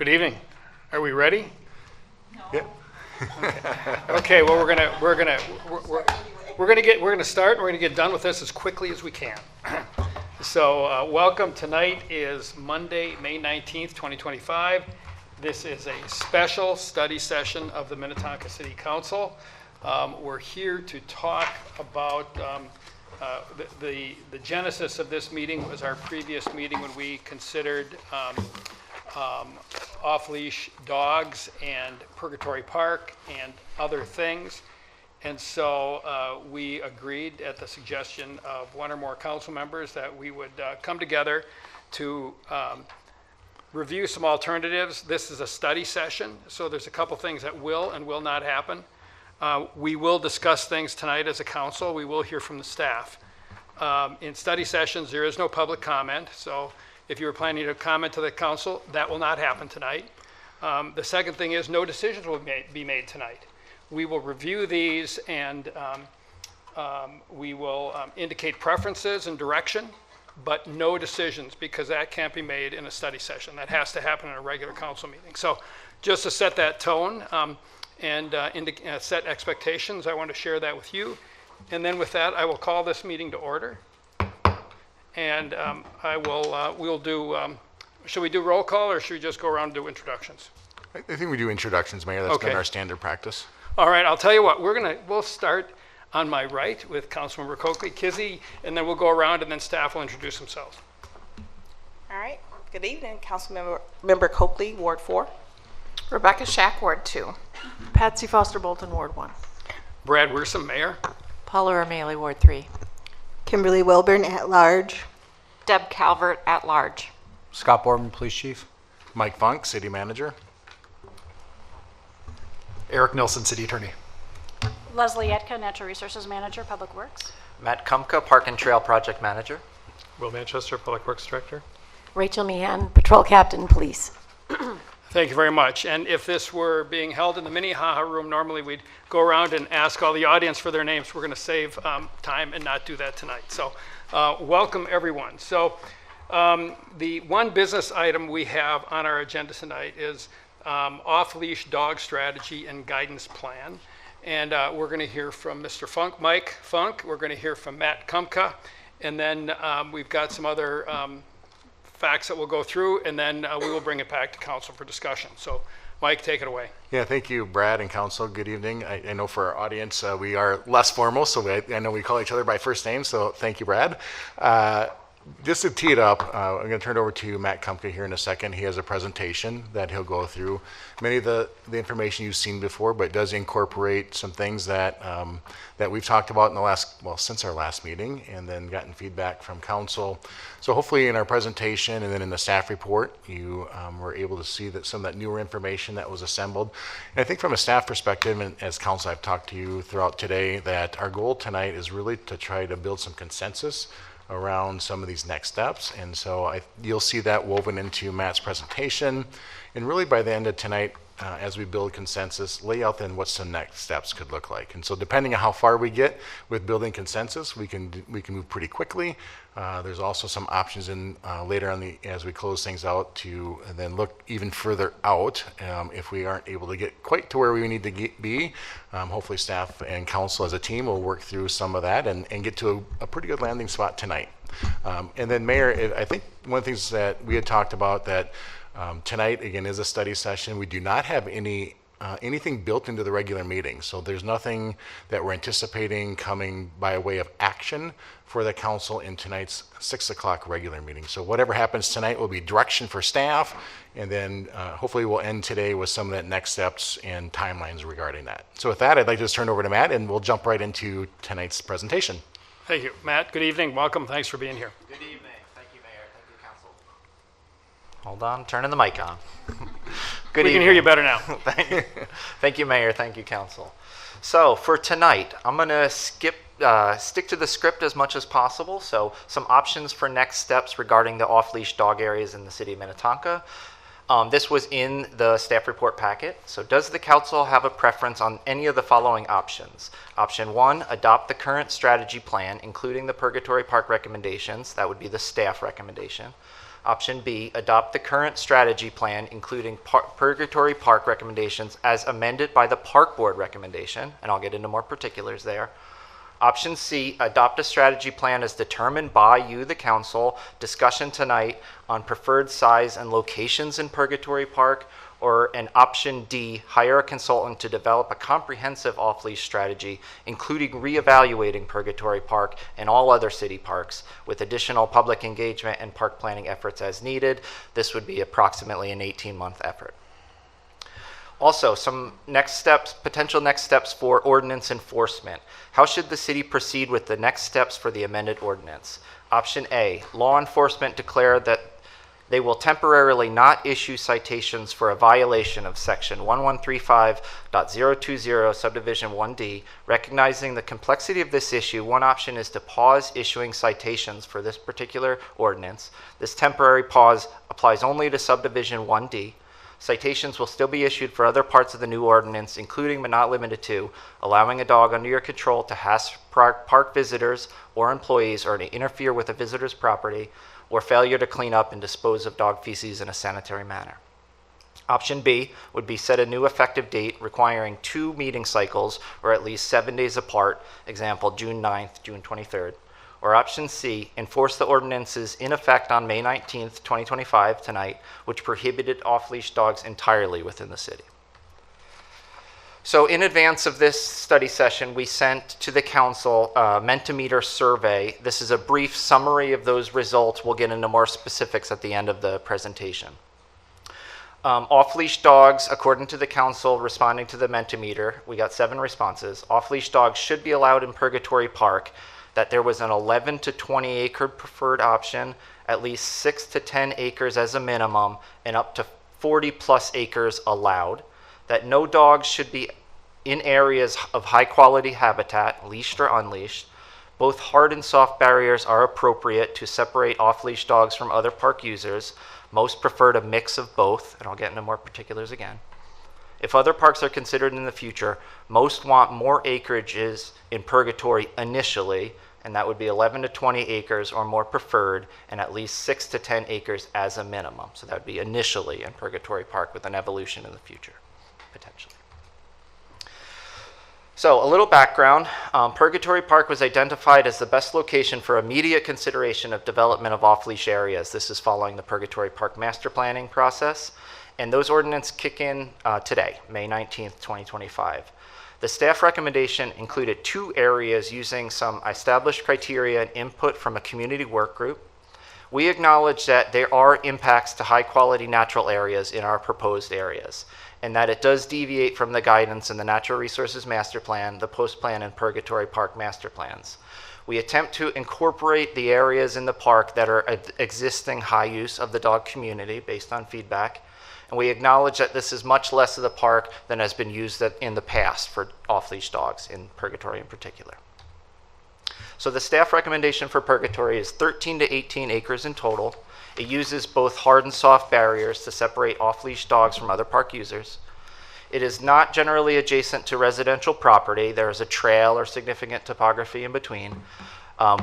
Good evening. Are we ready? No. Yeah. Okay. Well, we're gonna start. We're gonna get done with this as quickly as we can. So, welcome. Tonight is Monday, May 19th, 2025. This is a special study session of the Minnetonka City Council. We're here to talk about the genesis of this meeting was our previous meeting when we considered off-leash dogs and Purgatory Park and other things. And so we agreed at the suggestion of one or more council members that we would come together to review some alternatives. This is a study session, so there's a couple things that will and will not happen. We will discuss things tonight as a council. We will hear from the staff. In study sessions, there is no public comment, so if you were planning to comment to the council, that will not happen tonight. The second thing is no decisions will be made tonight. We will review these and we will indicate preferences and direction, but no decisions, because that can't be made in a study session. That has to happen in a regular council meeting. So just to set that tone and set expectations, I want to share that with you. And then with that, I will call this meeting to order. And we'll do, should we do roll call or should we just go around and do introductions? I think we do introductions, Mayor. That's been our standard practice. All right, I'll tell you what, we'll start on my right with Councilmember Coakley, Kizzy, and then we'll go around and then staff will introduce themselves. All right, good evening, Councilmember Coakley, Ward 4. Rebecca Shack, Ward 2. Patsy Foster Bolton, Ward 1. Brad Wiersum, Mayor. Paula O'Malley, Ward 3. Kimberly Wilburn, at large. Deb Calvert, at large. Scott Boardman, Police Chief. Mike Funk, City Manager. Eric Nilsson, City Attorney. Leslie Etka, Natural Resources Manager, Public Works. Matt Kumka, Park and Trail Project Manager. Will Manchester, Public Works Director. Rachel Meehan, Patrol Captain, Police. Thank you very much. And if this were being held in the Minnehaha room, normally we'd go around and ask all the audience for their names. We're going to save time and not do that tonight. So welcome, everyone. So the one business item we have on our agenda tonight is off-leash dog strategy and guidance plan. And we're going to hear from Mr. Funk, Mike Funk. We're going to hear from Matt Kumka. And then we've got some other facts that we'll go through, and then we will bring it back to council for discussion. So, Mike, take it away. Yeah, thank you, Brad and council. Good evening. I know for our audience, we are less formal, so I know we call each other by first name, so thank you, Brad. Just to tee it up, I'm going to turn it over to Matt Kumka here in a second. He has a presentation that he'll go through. Many of the information you've seen before, but it does incorporate some things that that we've talked about in the since our last meeting, and then gotten feedback from council. So hopefully in our presentation and then in the staff report, you were able to see that some of that newer information that was assembled. And I think from a staff perspective, and as council, I've talked to you throughout today, that our goal tonight is really to try to build some consensus around some of these next steps. And so you'll see that woven into Matt's presentation. And really by the end of tonight, as we build consensus, lay out then what some next steps could look like. And so depending on how far we get with building consensus, we can move pretty quickly. There's also some options in later on as we close things out to then look even further out if we aren't able to get quite to where we need to be. Hopefully staff and council as a team will work through some of that and get to a pretty good landing spot tonight. And then Mayor, I think one of the things that we had talked about that tonight, again, is a study session. We do not have anything built into the regular meeting. So there's nothing that we're anticipating coming by way of action for the council in tonight's 6 o'clock regular meeting. So whatever happens tonight will be direction for staff, and then hopefully we'll end today with some of the next steps and timelines regarding that. So with that, I'd like to just turn it over to Matt, and we'll jump right into tonight's presentation. Thank you. Matt, good evening. Welcome. Thanks for being here. Good evening. Thank you, Mayor. Thank you, Council. Hold on, turning the mic on. Good We evening. can hear you better now. Thank you, Mayor. Thank you, Council. So for tonight, I'm going to stick to the script as much as possible. So some options for next steps regarding the off-leash dog areas in the city of Minnetonka. This was in the staff report packet. So does the council have a preference on any of the following options? Option 1, adopt the current strategy plan, including the Purgatory Park recommendations. That would be the staff recommendation. Option B, adopt the current strategy plan, including Purgatory Park recommendations as amended by the Park Board recommendation, and I'll get into more particulars there. Option C, adopt a strategy plan as determined by you, the council. Discussion tonight on preferred size and locations in Purgatory Park. Or an option D, hire a consultant to develop a comprehensive off-leash strategy, including reevaluating Purgatory Park and all other city parks with additional public engagement and park planning efforts as needed. This would be approximately an 18-month effort. Also, some next steps, potential next steps for ordinance enforcement. How should the city proceed with the next steps for the amended ordinance? Option A, law enforcement declare that they will temporarily not issue citations for a violation of section 1135.020 subdivision 1D. Recognizing the complexity of this issue, one option is to pause issuing citations for this particular ordinance. This temporary pause applies only to subdivision 1D. Citations will still be issued for other parts of the new ordinance, including but not limited to allowing a dog under your control to harass park visitors or employees, or to interfere with a visitor's property, or failure to clean up and dispose of dog feces in a sanitary manner. Option B would be set a new effective date requiring 2 meeting cycles or at least 7 days apart, example June 9th, June 23rd. Or option C, enforce the ordinances in effect on May 19th, 2025 tonight, which prohibited off-leash dogs entirely within the city. So in advance of this study session, we sent to the council a Mentimeter survey. This is a brief summary of those results. We'll get into more specifics at the end of the presentation. Off-leash dogs, according to the council responding to the Mentimeter, we got 7 responses. Off-leash dogs should be allowed in Purgatory Park, that there was an 11 to 20 acre preferred option, at least 6 to 10 acres as a minimum, and up to 40 plus acres allowed. That no dogs should be in areas of high quality habitat, leashed or unleashed. Both hard and soft barriers are appropriate to separate off-leash dogs from other park users. Most preferred a mix of both, and I'll get into more particulars again. If other parks are considered in the future, most want more acreages in Purgatory initially, and that would be 11 to 20 acres or more preferred, and at least 6 to 10 acres as a minimum. So that would be initially in Purgatory Park with an evolution in the future, potentially. So a little background, Purgatory Park was identified as the best location for immediate consideration of development of off-leash areas. This is following the Purgatory Park master planning process, and those ordinances kick in today, May 19th, 2025. The staff recommendation included 2 areas using some established criteria and input from a community work group. We acknowledge that there are impacts to high-quality natural areas in our proposed areas, and that it does deviate from the guidance in the Natural Resources Master Plan, the Post Plan, and Purgatory Park Master Plans. We attempt to incorporate the areas in the park that are existing high use of the dog community based on feedback, and we acknowledge that this is much less of the park than has been used in the past for off-leash dogs, in Purgatory in particular. So the staff recommendation for Purgatory is 13 to 18 acres in total. It uses both hard and soft barriers to separate off-leash dogs from other park users. It is not generally adjacent to residential property. There is a trail or significant topography in between.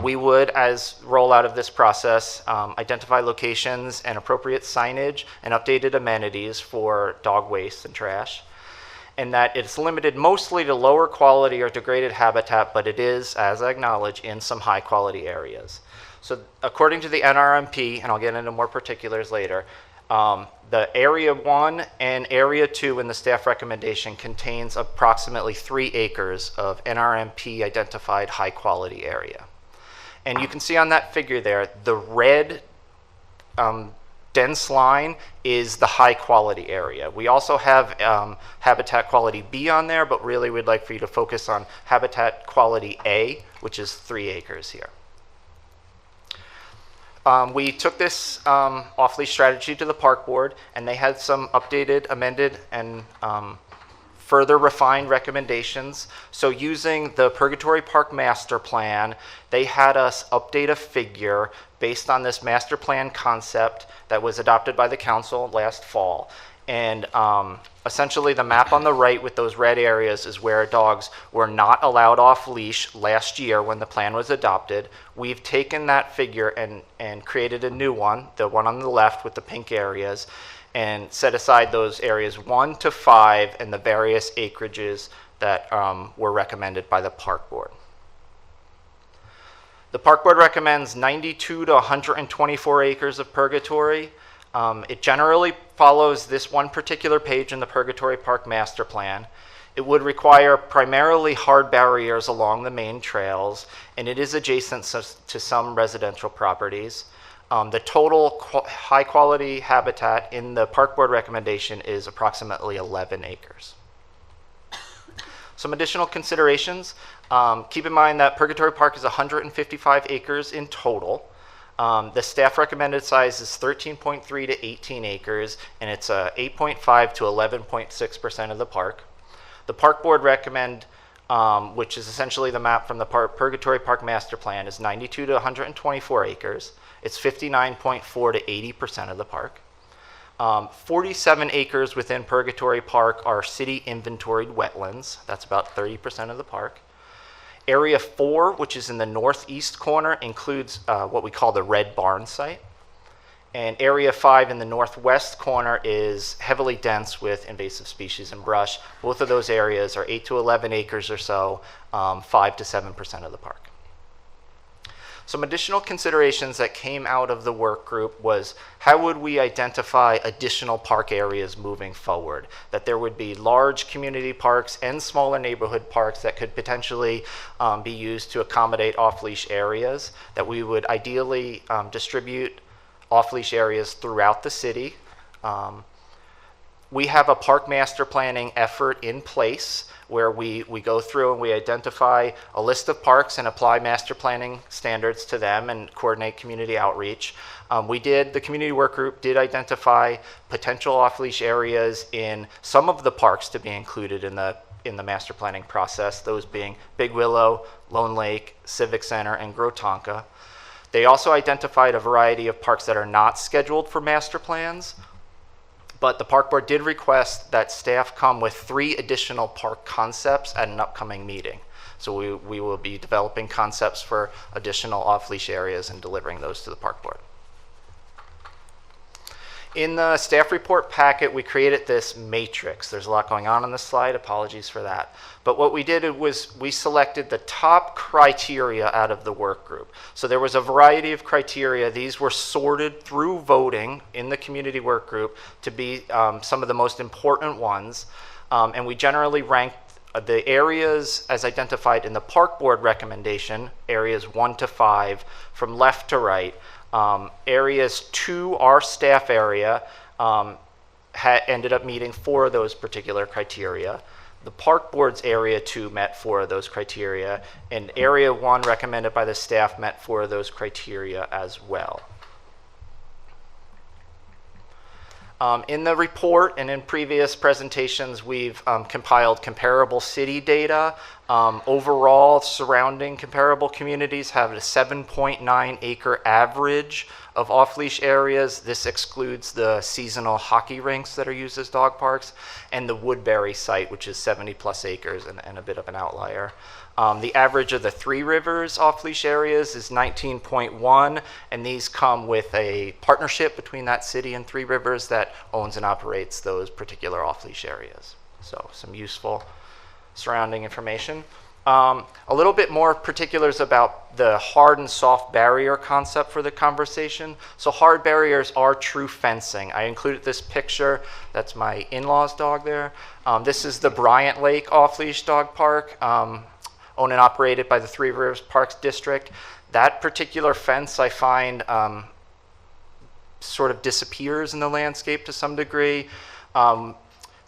We would, as rollout of this process, identify locations and appropriate signage and updated amenities for dog waste and trash, and that it's limited mostly to lower quality or degraded habitat, but it is, as I acknowledge, in some high quality areas. So according to the NRMP, and I'll get into more particulars later, the Area 1 and Area 2 in the staff recommendation contains approximately 3 acres of NRMP identified high quality area. And you can see on that figure there, the red dense line is the high quality area. We also have habitat quality B on there, but really we'd like for you to focus on habitat quality A, which is 3 acres here. We took this off-leash strategy to the park board, and they had some updated, amended, and further refined recommendations. So using the Purgatory Park master plan, they had us update a figure based on this master plan concept that was adopted by the council last fall. And Essentially, the map on the right with those red areas is where dogs were not allowed off leash last year when the plan was adopted. We've taken that figure and created a new one, the one on the left with the pink areas, and set aside those areas 1 to 5 and the various acreages that were recommended by the park board. The park board recommends 92 to 124 acres of purgatory. It generally follows this one particular page in the Purgatory Park Master Plan. It would require primarily hard barriers along the main trails, and it is adjacent to some residential properties. The total high quality habitat in the park board recommendation is approximately 11 acres. Some additional considerations. Keep in mind that Purgatory Park is 155 acres in total. The staff recommended size is 13.3 to 18 acres, and it's 8.5 to 11.6% of the park. The park board recommend, which is essentially the map from the Purgatory Park Master Plan, is 92 to 124 acres. It's 59.4 to 80% of the park. 47 acres within Purgatory Park are city inventoried wetlands. That's about 30% of the park. Area 4, which is in the northeast corner, includes what we call the Red Barn site. And Area 5 in the northwest corner is heavily dense with invasive species and brush. Both of those areas are 8 to 11 acres or so, 5 to 7% of the park. Some additional considerations that came out of the work group was how would we identify additional park areas moving forward? That there would be large community parks and smaller neighborhood parks that could potentially be used to accommodate off-leash areas, that we would ideally distribute off-leash areas throughout the city. We have a park master planning effort in place where we go through and we identify a list of parks and apply master planning standards to them and coordinate community outreach. The community work group did identify potential off-leash areas in some of the parks to be included in the master planning process, those being Big Willow, Lone Lake, Civic Center, and Grotonka. They also identified a variety of parks that are not scheduled for master plans, but the park board did request that staff come with 3 additional park concepts at an upcoming meeting. So we will be developing concepts for additional off-leash areas and delivering those to the park board. In the staff report packet, we created this matrix. There's a lot going on this slide, apologies for that. But what we did was we selected the top criteria out of the work group. So there was a variety of criteria. These were sorted through voting in the community work group to be some of the most important ones. And we generally ranked the areas as identified in the park board recommendation, areas 1 to 5, from left to right. Areas 2, our staff area, ended up meeting 4 of those particular criteria. The park board's area 2 met 4 of those criteria, and area 1 recommended by the staff met 4 of those criteria as well. In the report and in previous presentations, we've compiled comparable city data. Overall, surrounding comparable communities have a 7.9 acre average of off-leash areas. This excludes the seasonal hockey rinks that are used as dog parks, and the Woodbury site, which is 70 plus acres and a bit of an outlier. The average of the Three Rivers off-leash areas is 19.1, and these come with a partnership between that city and Three Rivers that owns and operates those particular off-leash areas. So some useful surrounding information. A little bit more particulars about the hard and soft barrier concept for the conversation. So hard barriers are true fencing. I included this picture. That's my in-laws dog there. This is the Bryant Lake off-leash dog park, owned and operated by the Three Rivers Parks District. That particular fence I find sort of disappears in the landscape to some degree.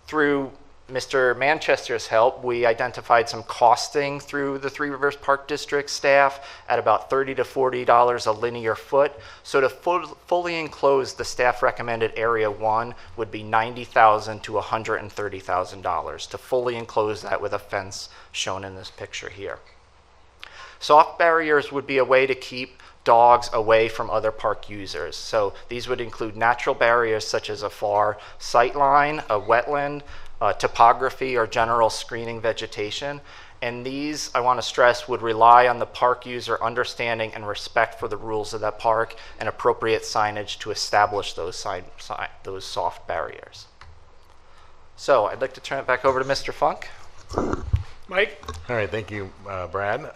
Through Mr. Manchester's help, we identified some costing through the Three Rivers Park District staff at about $30 to $40 a linear foot. So to fully enclose the staff recommended area 1 would be $90,000 to $130,000 to fully enclose that with a fence shown in this picture here. Soft barriers would be a way to keep dogs away from other park users. So these would include natural barriers such as a far sight line, a wetland, topography or general screening vegetation. And these, I want to stress, would rely on the park user understanding and respect for the rules of that park and appropriate signage to establish those those soft barriers. So I'd like to turn it back over to Mr. Funk. Mike? All right, thank you, Brad.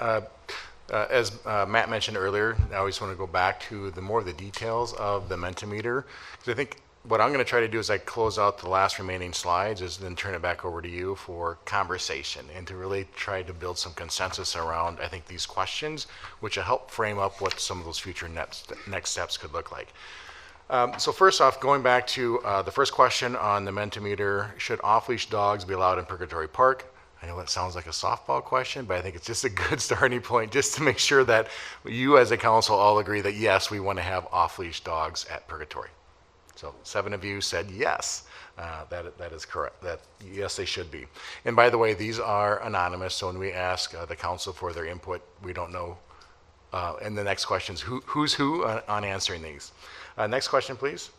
As Matt mentioned earlier, I always want to go back to the more of the details of the Mentimeter, because I think what I'm going to try to do as I close out the last remaining slides is then turn it back over to you for conversation and to really try to build some consensus around, I think, these questions, which will help frame up what some of those future next steps could look like. So first off, going back to the first question on the Mentimeter, should off-leash dogs be allowed in Purgatory Park? I know it sounds like a softball question, but I think it's just a good starting point just to make sure that you as a council all agree that yes, we want to have off-leash dogs at Purgatory. So 7 of you said yes, that is correct, that yes, they should be. And by the way, these are anonymous, so when we ask the council for their input, we don't know. And the next question is who's who on answering these. Next question, please.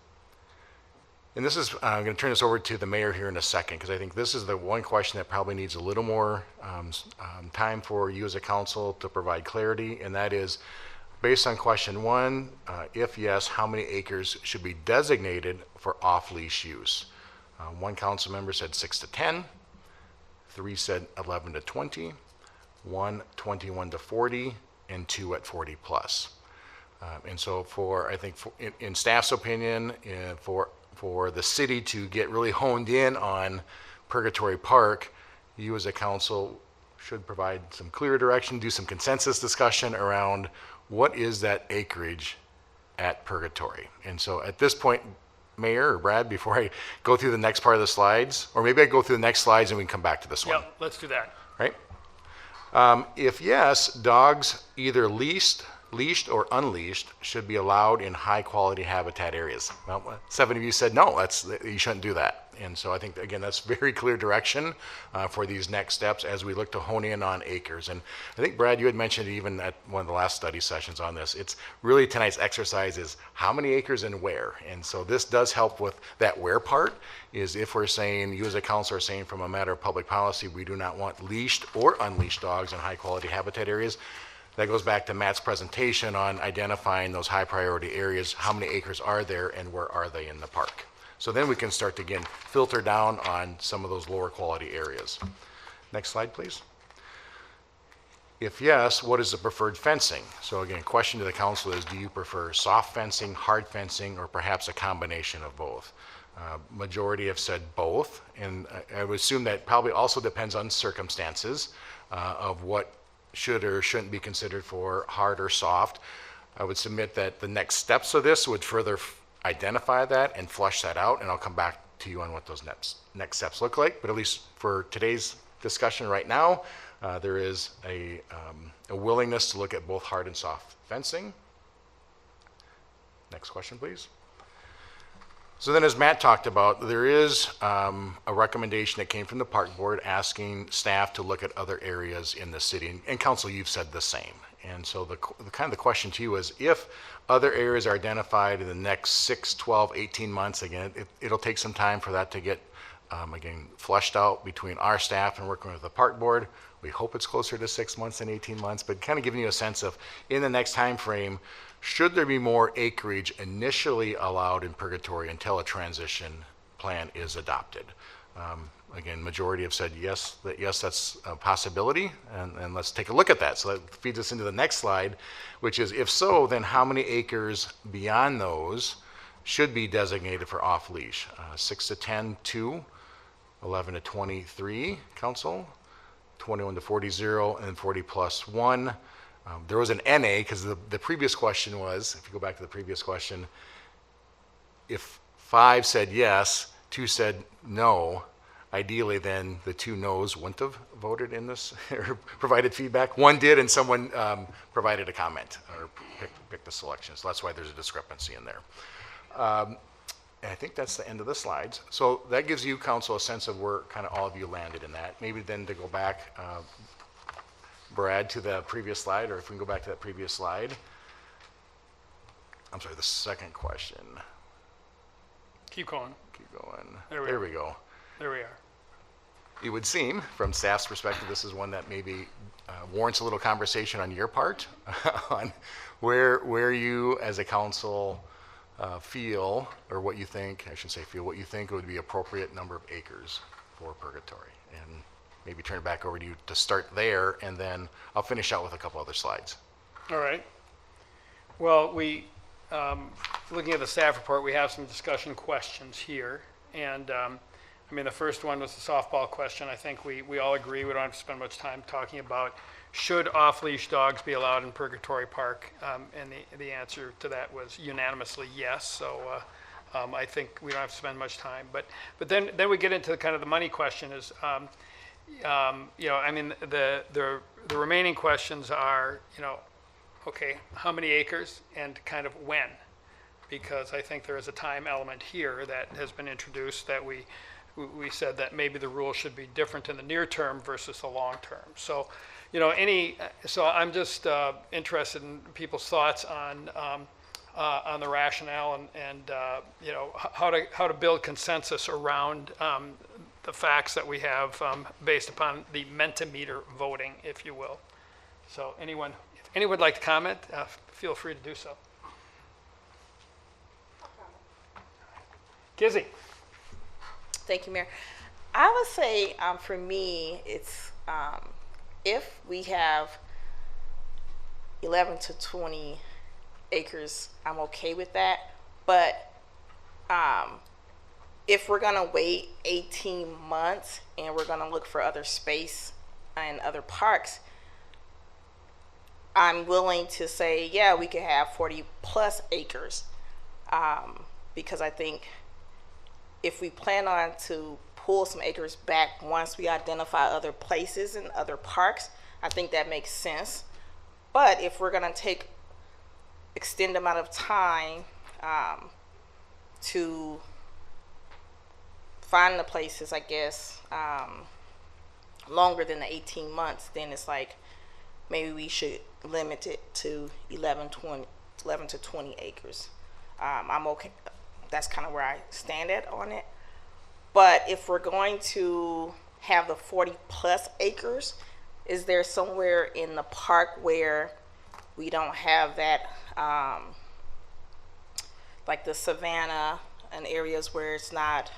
And this is, I'm going to turn this over to the mayor here in a second, because I think this is the one question that probably needs a little more time for you as a council to provide clarity, and that is, based on question 1, if yes, how many acres should be designated for off-leash use? One council member said 6 to 10, 3 said 11 to 20, 1 21 to 40, and 2 at 40 plus. And so for, I think in staff's opinion, for the city to get really honed in on Purgatory Park, you as a council should provide some clear direction, do some consensus discussion around what is that acreage at Purgatory. And so at this point, Mayor or Brad, before I go through the next part of the slides, or maybe I go through the next slides and we can come back to this one. Yep, let's do that. Right? If yes, dogs either leashed or unleashed should be allowed in high quality habitat areas. Well, 7 of you said no, you shouldn't do that. And so I think, again, that's very clear direction for these next steps as we look to hone in on acres. And I think, Brad, you had mentioned even at one of the last study sessions on this, it's really tonight's exercise is how many acres and where. And so this does help with that where part, is if we're saying, you as a council are saying from a matter of public policy, we do not want leashed or unleashed dogs in high quality habitat areas. That goes back to Matt's presentation on identifying those high priority areas, how many acres are there and where are they in the park. So then we can start to, again, filter down on some of those lower quality areas. Next slide, please. If yes, what is the preferred fencing? So again, question to the council is, do you prefer soft fencing, hard fencing, or perhaps a combination of both? Majority have said both, and I would assume that probably also depends on circumstances of what should or shouldn't be considered for hard or soft. I would submit that the next steps of this would further identify that and flush that out, and I'll come back to you on what those next steps look like. But at least for today's discussion right now, there is a willingness to look at both hard and soft fencing. Next question, please. So then, as Matt talked about, there is a recommendation that came from the park board asking staff to look at other areas in the city, and council, you've said the same. And so the kind of the question to you is, if other areas are identified in the next 6, 12, 18 months, again, it'll take some time for that to get, again, flushed out between our staff and working with the park board. We hope it's closer to 6 months than 18 months, but kind of giving you a sense of, in the next time frame, should there be more acreage initially allowed in Purgatory until a transition plan is adopted? Again, majority have said yes, that's a possibility, and let's take a look at that. So that feeds us into the next slide, which is, if so, then how many acres beyond those should be designated for off-leash? 6 to 10, 2, 11 to 23, council, 21 to 40, 0, and 40 plus 1. There was an NA, because the previous question was, if you go back to the previous question, if 5 said yes, 2 said no, ideally then the 2 no's wouldn't have voted in this or provided feedback. 1 did, and someone provided a comment or picked the selection. So that's why there's a discrepancy in there. And I think that's the end of the slides. So that gives you, council, a sense of where kind of all of you landed in that. Maybe then to go back, Brad, to the previous slide, or if we can go back to that previous slide. I'm sorry, the second question. Keep going. Keep going. There we we go. There we are. it would seem, from staff's perspective, this is one that maybe warrants a little conversation on your part on where you as a council feel, or what you think, I should say feel, what you think would be appropriate number of acres for Purgatory. And maybe turn it back over to you to start there, and then I'll finish out with a couple other slides. All right. Well, looking at the staff report, we have some discussion questions here. And I mean, the first one was the softball question. I think we all agree, we don't have to spend much time talking about, should off-leash dogs be allowed in Purgatory Park? And the answer to that was unanimously yes. So I think we don't have to spend much time. But then we get into kind of the money question is, I mean, the remaining questions are, okay, how many acres and kind of when? Because I think there is a time element here that has been introduced that we said that maybe the rule should be different in the near term versus the long term. So, so I'm just interested in people's thoughts on the rationale and how to build consensus around the facts that we have based upon the Mentimeter voting, if you will. So if anyone would like to comment, feel free to do so. Kizzy. Thank you, Mayor. I would say for me, it's if we have 11 to 20 acres, I'm okay with that. But if we're gonna wait 18 months and we're gonna look for other space and other parks, I'm willing to say, yeah, we could have 40 plus acres, because I think if we plan on to pull some acres back once we identify other places and other parks, I think that makes sense. But if we're gonna take extended amount of time to find the places, I guess, longer than the 18 months, then it's like maybe we should limit it to 11 to 20 acres. I'm okay. That's kind of where I stand at on it. But if we're going to have the 40 plus acres, is there somewhere in the park where we don't have that, like the savanna and areas where it's not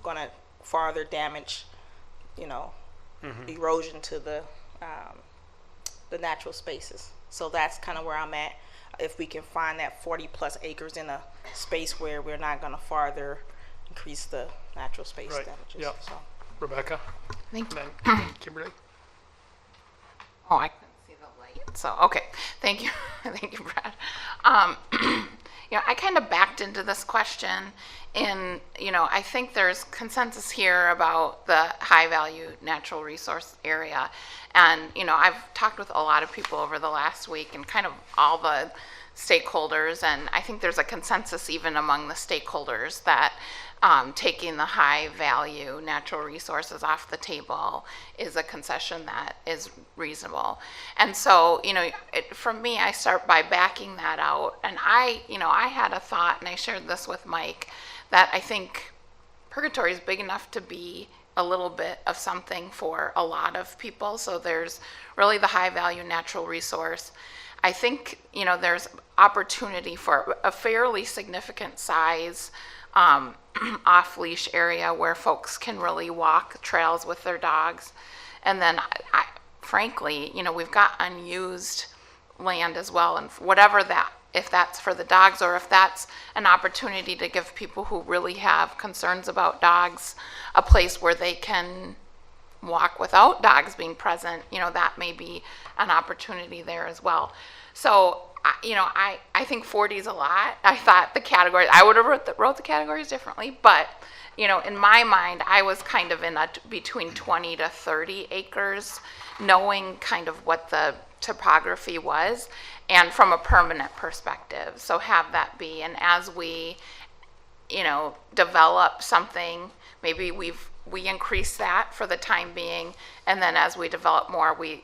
going to farther damage, erosion to the natural spaces? So that's kind of where I'm at. If we can find that 40 plus acres in a space where we're not going to farther increase the natural space Right. damages. Yep. So. Rebecca. Thank you. Then Kimberly. Oh, I couldn't see the light. So, okay. Thank you. Thank you, Brad. I kind of backed into this question and, I think there's consensus here about the high value natural resource area. And, I've talked with a lot of people over the last week and kind of all the stakeholders. And I think there's a consensus even among the stakeholders that taking the high value natural resources off the table is a concession that is reasonable. And so, for me, I start by backing that out. And I had a thought, and I shared this with Mike, that I think Purgatory is big enough to be a little bit of something for a lot of people. So there's really the high value natural resource. I think, there's opportunity for a fairly significant size off-leash area where folks can really walk trails with their dogs. And then, frankly, we've got unused land as well, and whatever that, if that's for the dogs or if that's an opportunity to give people who really have concerns about dogs a place where they can walk without dogs being present, that may be an opportunity there as well. So, I think 40 is a lot. I thought the categories, I would have wrote the categories differently, but, in my mind, I was kind of in between 20 to 30 acres, knowing kind of what the topography was, and from a permanent perspective. So have that be, and as we, develop something, maybe we increase that for the time being, and then as we develop more, we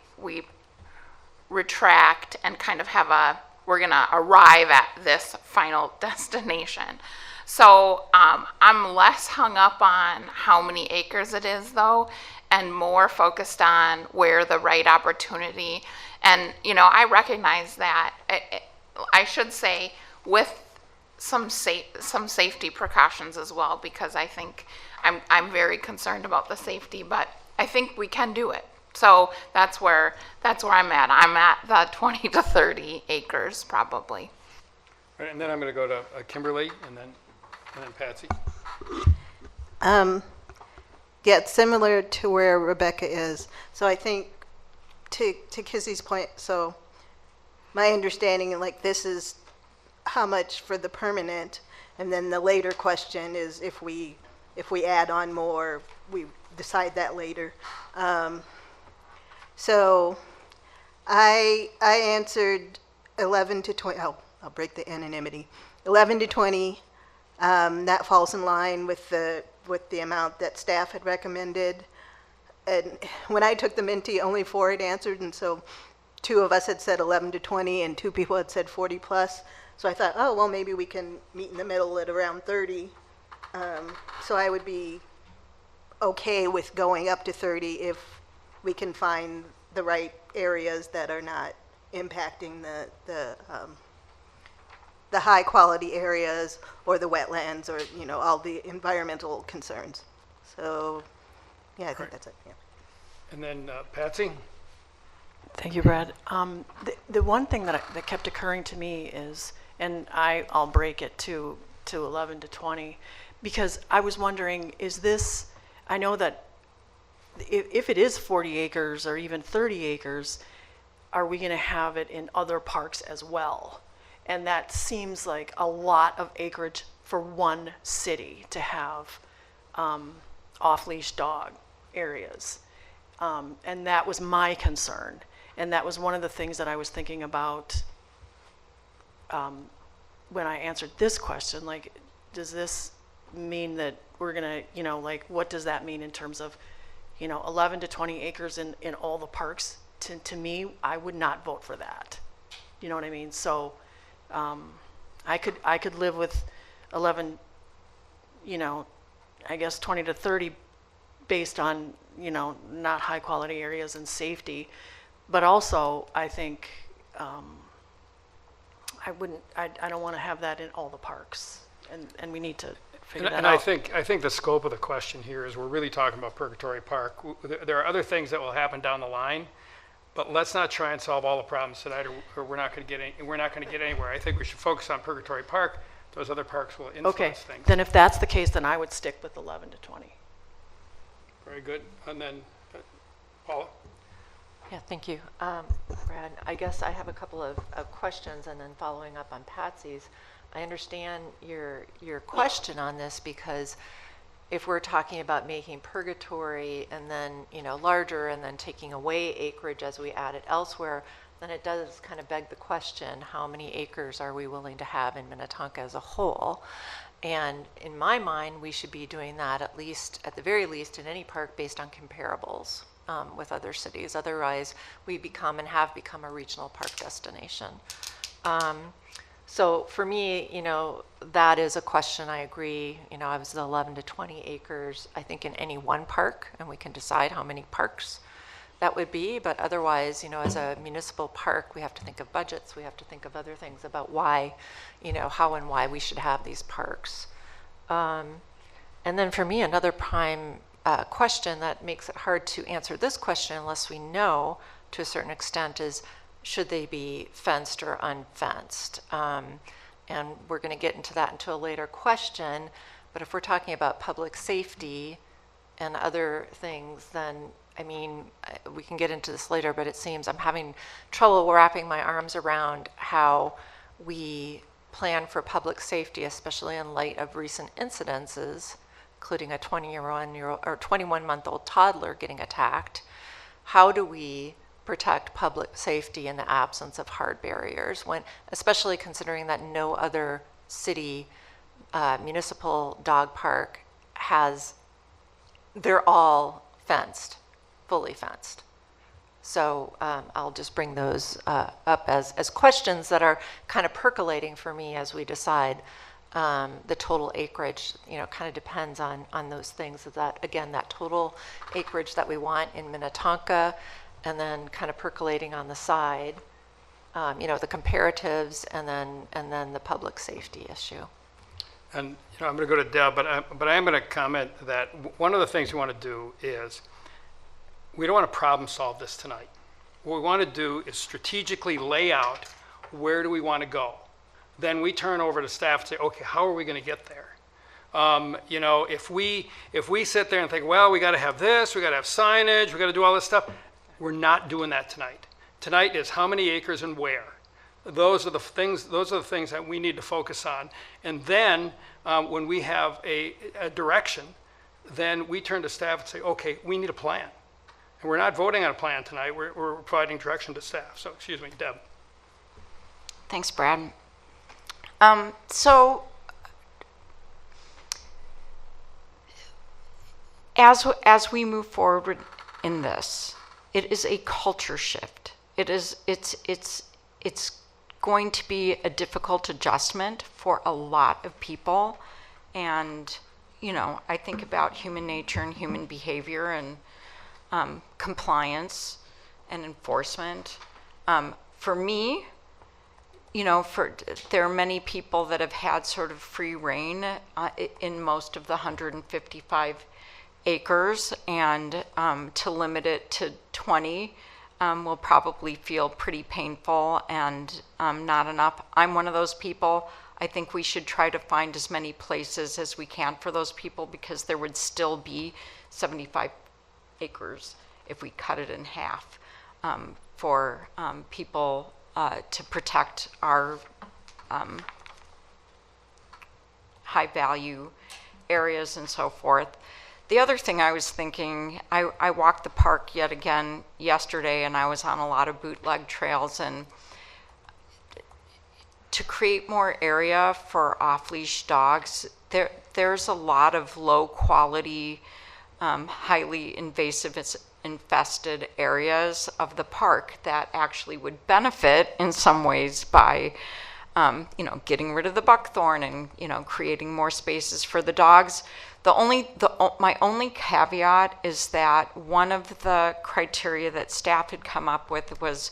retract and kind of have we're gonna arrive at this final destination. So I'm less hung up on how many acres it is though, and more focused on where the right opportunity. And, you know, I recognize that. I should say with some safety precautions as well, because I think I'm very concerned about the safety, but I think we can do it. So that's where I'm at. I'm at the 20 to 30 acres probably. Right, and then I'm going to go to Kimberly and then Patsy. Yeah, it's similar to where Rebecca is. So I think to Kissy's point, so my understanding, like, this is how much for the permanent, and then the later question is if we add on more, we decide that later. So I answered 11 to 20. Oh, I'll break the anonymity. 11 to 20. That falls in line with the amount that staff had recommended. And when I took the Minty, only 4 had answered, and so 2 of us had said 11 to 20, and 2 people had said 40 plus. So I thought, oh, well, maybe we can meet in the middle at around 30. So I would be okay with going up to 30 if we can find the right areas that are not impacting the high quality areas or the wetlands or, you know, all the environmental concerns. So, yeah, I think that's it. Yeah. And then Patsy? Thank you, Brad. The one thing that kept occurring to me is, and I'll break it to 11 to 20, because I was wondering, is this, I know that if it is 40 acres or even 30 acres, are we going to have it in other parks as well? And that seems like a lot of acreage for one city to have off-leash dog areas. And that was my concern. And that was one of the things that I was thinking about when I answered this question. Like, does this mean that we're going to, you know, like, what does that mean in terms of, you know, 11 to 20 acres in all the parks? To me, I would not vote for that. You know what I mean? So I could live with 11, you know, I guess 20 to 30 based on, you know, not high quality areas and safety. But also, I think I don't want to have that in all the parks, and we need to figure that And out. I think the scope of the question here is we're really talking about Purgatory Park. There are other things that will happen down the line, but let's not try and solve all the problems tonight, or we're not going to get anywhere. I think we should focus on Purgatory Park. Those other parks will influence Okay, things. then if that's the case, then I would stick with 11 to 20. Very good. And then Paula. Yeah, thank you. Brad, I guess I have a couple of questions, and then following up on Patsy's. I understand your question on this, because if we're talking about making Purgatory and then, you know, larger and then taking away acreage as we add it elsewhere, then it does kind of beg the question, how many acres are we willing to have in Minnetonka as a whole? And in my mind, we should be doing that at the very least in any park based on comparables with other cities. Otherwise, we become and have become a regional park destination. So for me, you know, that is a question. I agree. You know, I was 11 to 20 acres, I think, in any one park, and we can decide how many parks that would be. But otherwise, you know, as a municipal park, we have to think of budgets. We have to think of other things about why, you know, how and why we should have these parks. And then for me, another prime question that makes it hard to answer this question unless we know to a certain extent is, should they be fenced or unfenced? And we're going to get into that into a later question. But if we're talking about public safety and other things, then, I mean, we can get into this later, but it seems I'm having trouble wrapping my arms around how we plan for public safety, especially in light of recent incidences, including a 21-month-old toddler getting attacked. How do we protect public safety in the absence of hard barriers, when, especially considering that no other city municipal dog park they're all fenced, fully fenced. So I'll just bring those up as questions that are kind of percolating for me as we decide the total acreage, kind of depends on those things. Is that, again, that total acreage that we want in Minnetonka, and then kind of percolating on the side, the comparatives, and then the public safety issue. And I'm going to go to Deb, but I am going to comment that one of the things we want to do is we don't want to problem solve this tonight. What we want to do is strategically lay out where do we want to go. Then we turn over to staff and say, okay, how are we going to get there? If we sit there and think, well, we got to have this, we got to have signage, we got to do all this stuff, we're not doing that tonight. Tonight is how many acres and where. Those are the things that we need to focus on. And then when we have a direction, then we turn to staff and say, okay, we need a plan. And we're not voting on a plan tonight, we're providing direction to staff. So, excuse me, Deb. Thanks, Brad. So as we move forward in this, it is a culture shift. It's going to be a difficult adjustment for a lot of people. And, I think about human nature and human behavior and compliance and enforcement. For me, there are many people that have had sort of free reign in most of the 155 acres, and to limit it to 20 will probably feel pretty painful and not enough. I'm one of those people. I think we should try to find as many places as we can for those people, because there would still be 75 acres if we cut it in half for people to protect our high value areas and so forth. The other thing I was thinking, I walked the park yet again yesterday, and I was on a lot of bootleg trails, and to create more area for off-leash dogs, there's a lot of low quality, highly invasive infested areas of the park that actually would benefit in some ways by getting rid of the buckthorn and creating more spaces for the dogs. My only caveat is that one of the criteria that staff had come up with was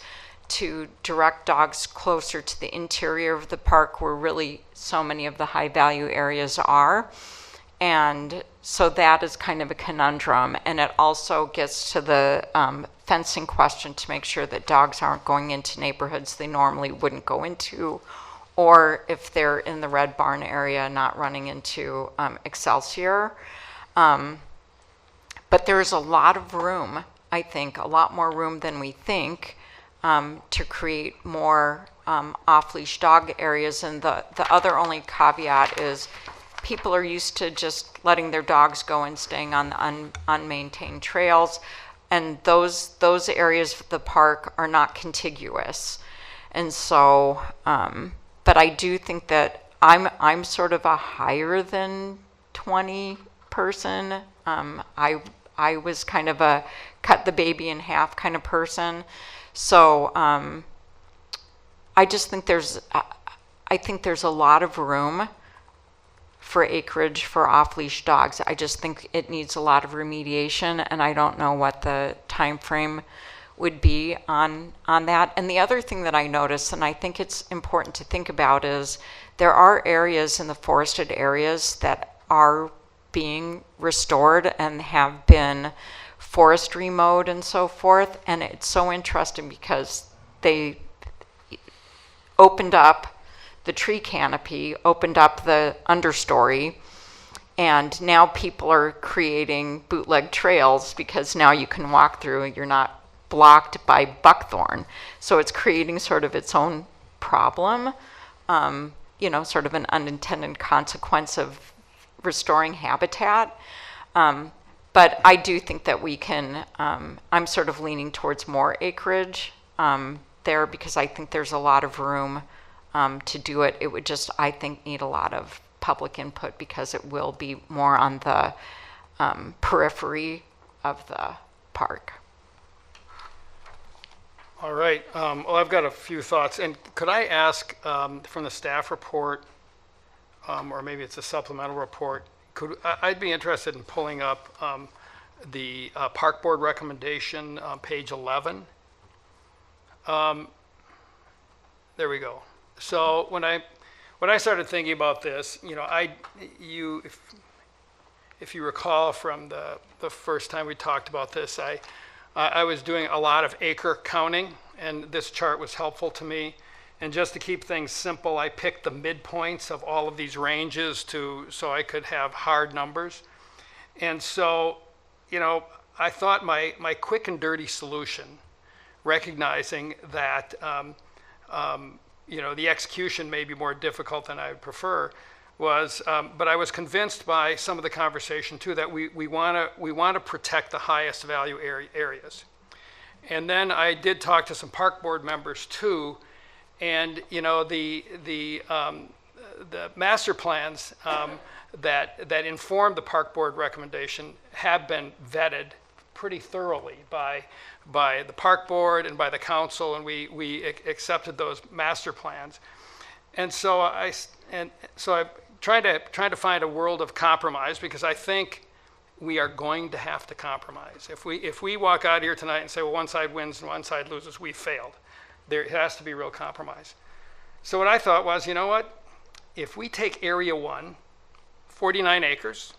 to direct dogs closer to the interior of the park, where really so many of the high value areas are. And so that is kind of a conundrum. And it also gets to the fencing question to make sure that dogs aren't going into neighborhoods they normally wouldn't go into, or if they're in the Red Barn area, not running into Excelsior. But there's a lot of room, I think, a lot more room than we think, to create more off-leash dog areas. And the other only caveat is people are used to just letting their dogs go and staying on the unmaintained trails. And those areas of the park are not contiguous. And so, but I do think that I'm sort of a higher than 20 person. I was kind of a cut the baby in half kind of person. So I just think there's a lot of room for acreage for off-leash dogs. I just think it needs a lot of remediation, and I don't know what the time frame would be on that. And the other thing that I noticed, and I think it's important to think about, is there are areas in the forested areas that are being restored and have been forestry mode and so forth. And it's so interesting because they opened up the tree canopy, opened up the understory, and now people are creating bootleg trails because now you can walk through and you're not blocked by buckthorn. So it's creating sort of its own problem, sort of an unintended consequence of restoring habitat. But I do think that we can, I'm sort of leaning towards more acreage there, because I think there's a lot of room to do it. It would just, I think, need a lot of public input, because it will be more on the periphery of the park. All right. Well, I've got a few thoughts. And could I ask from the staff report, or maybe it's a supplemental report. I'd be interested in pulling up the Park Board recommendation on page 11. There we go. So when I started thinking about this, if you recall from the first time we talked about this, I was doing a lot of acre counting, and this chart was helpful to me. And just to keep things simple, I picked the midpoints of all of these ranges so I could have hard numbers. And so, I thought my quick and dirty solution, recognizing that the execution may be more difficult than I would prefer, was, but I was convinced by some of the conversation too that we want to protect the highest value areas. And then I did talk to some Park Board members too, and the master plans that informed the Park Board recommendation have been vetted pretty thoroughly by the Park Board and by the council, and we accepted those master plans. And so I'm trying to find a world of compromise, because I think we are going to have to compromise. If we walk out here tonight and say, well, one side wins and one side loses, we failed. There has to be real compromise. So what I thought was, you know what? If we take Area 1, 49 acres,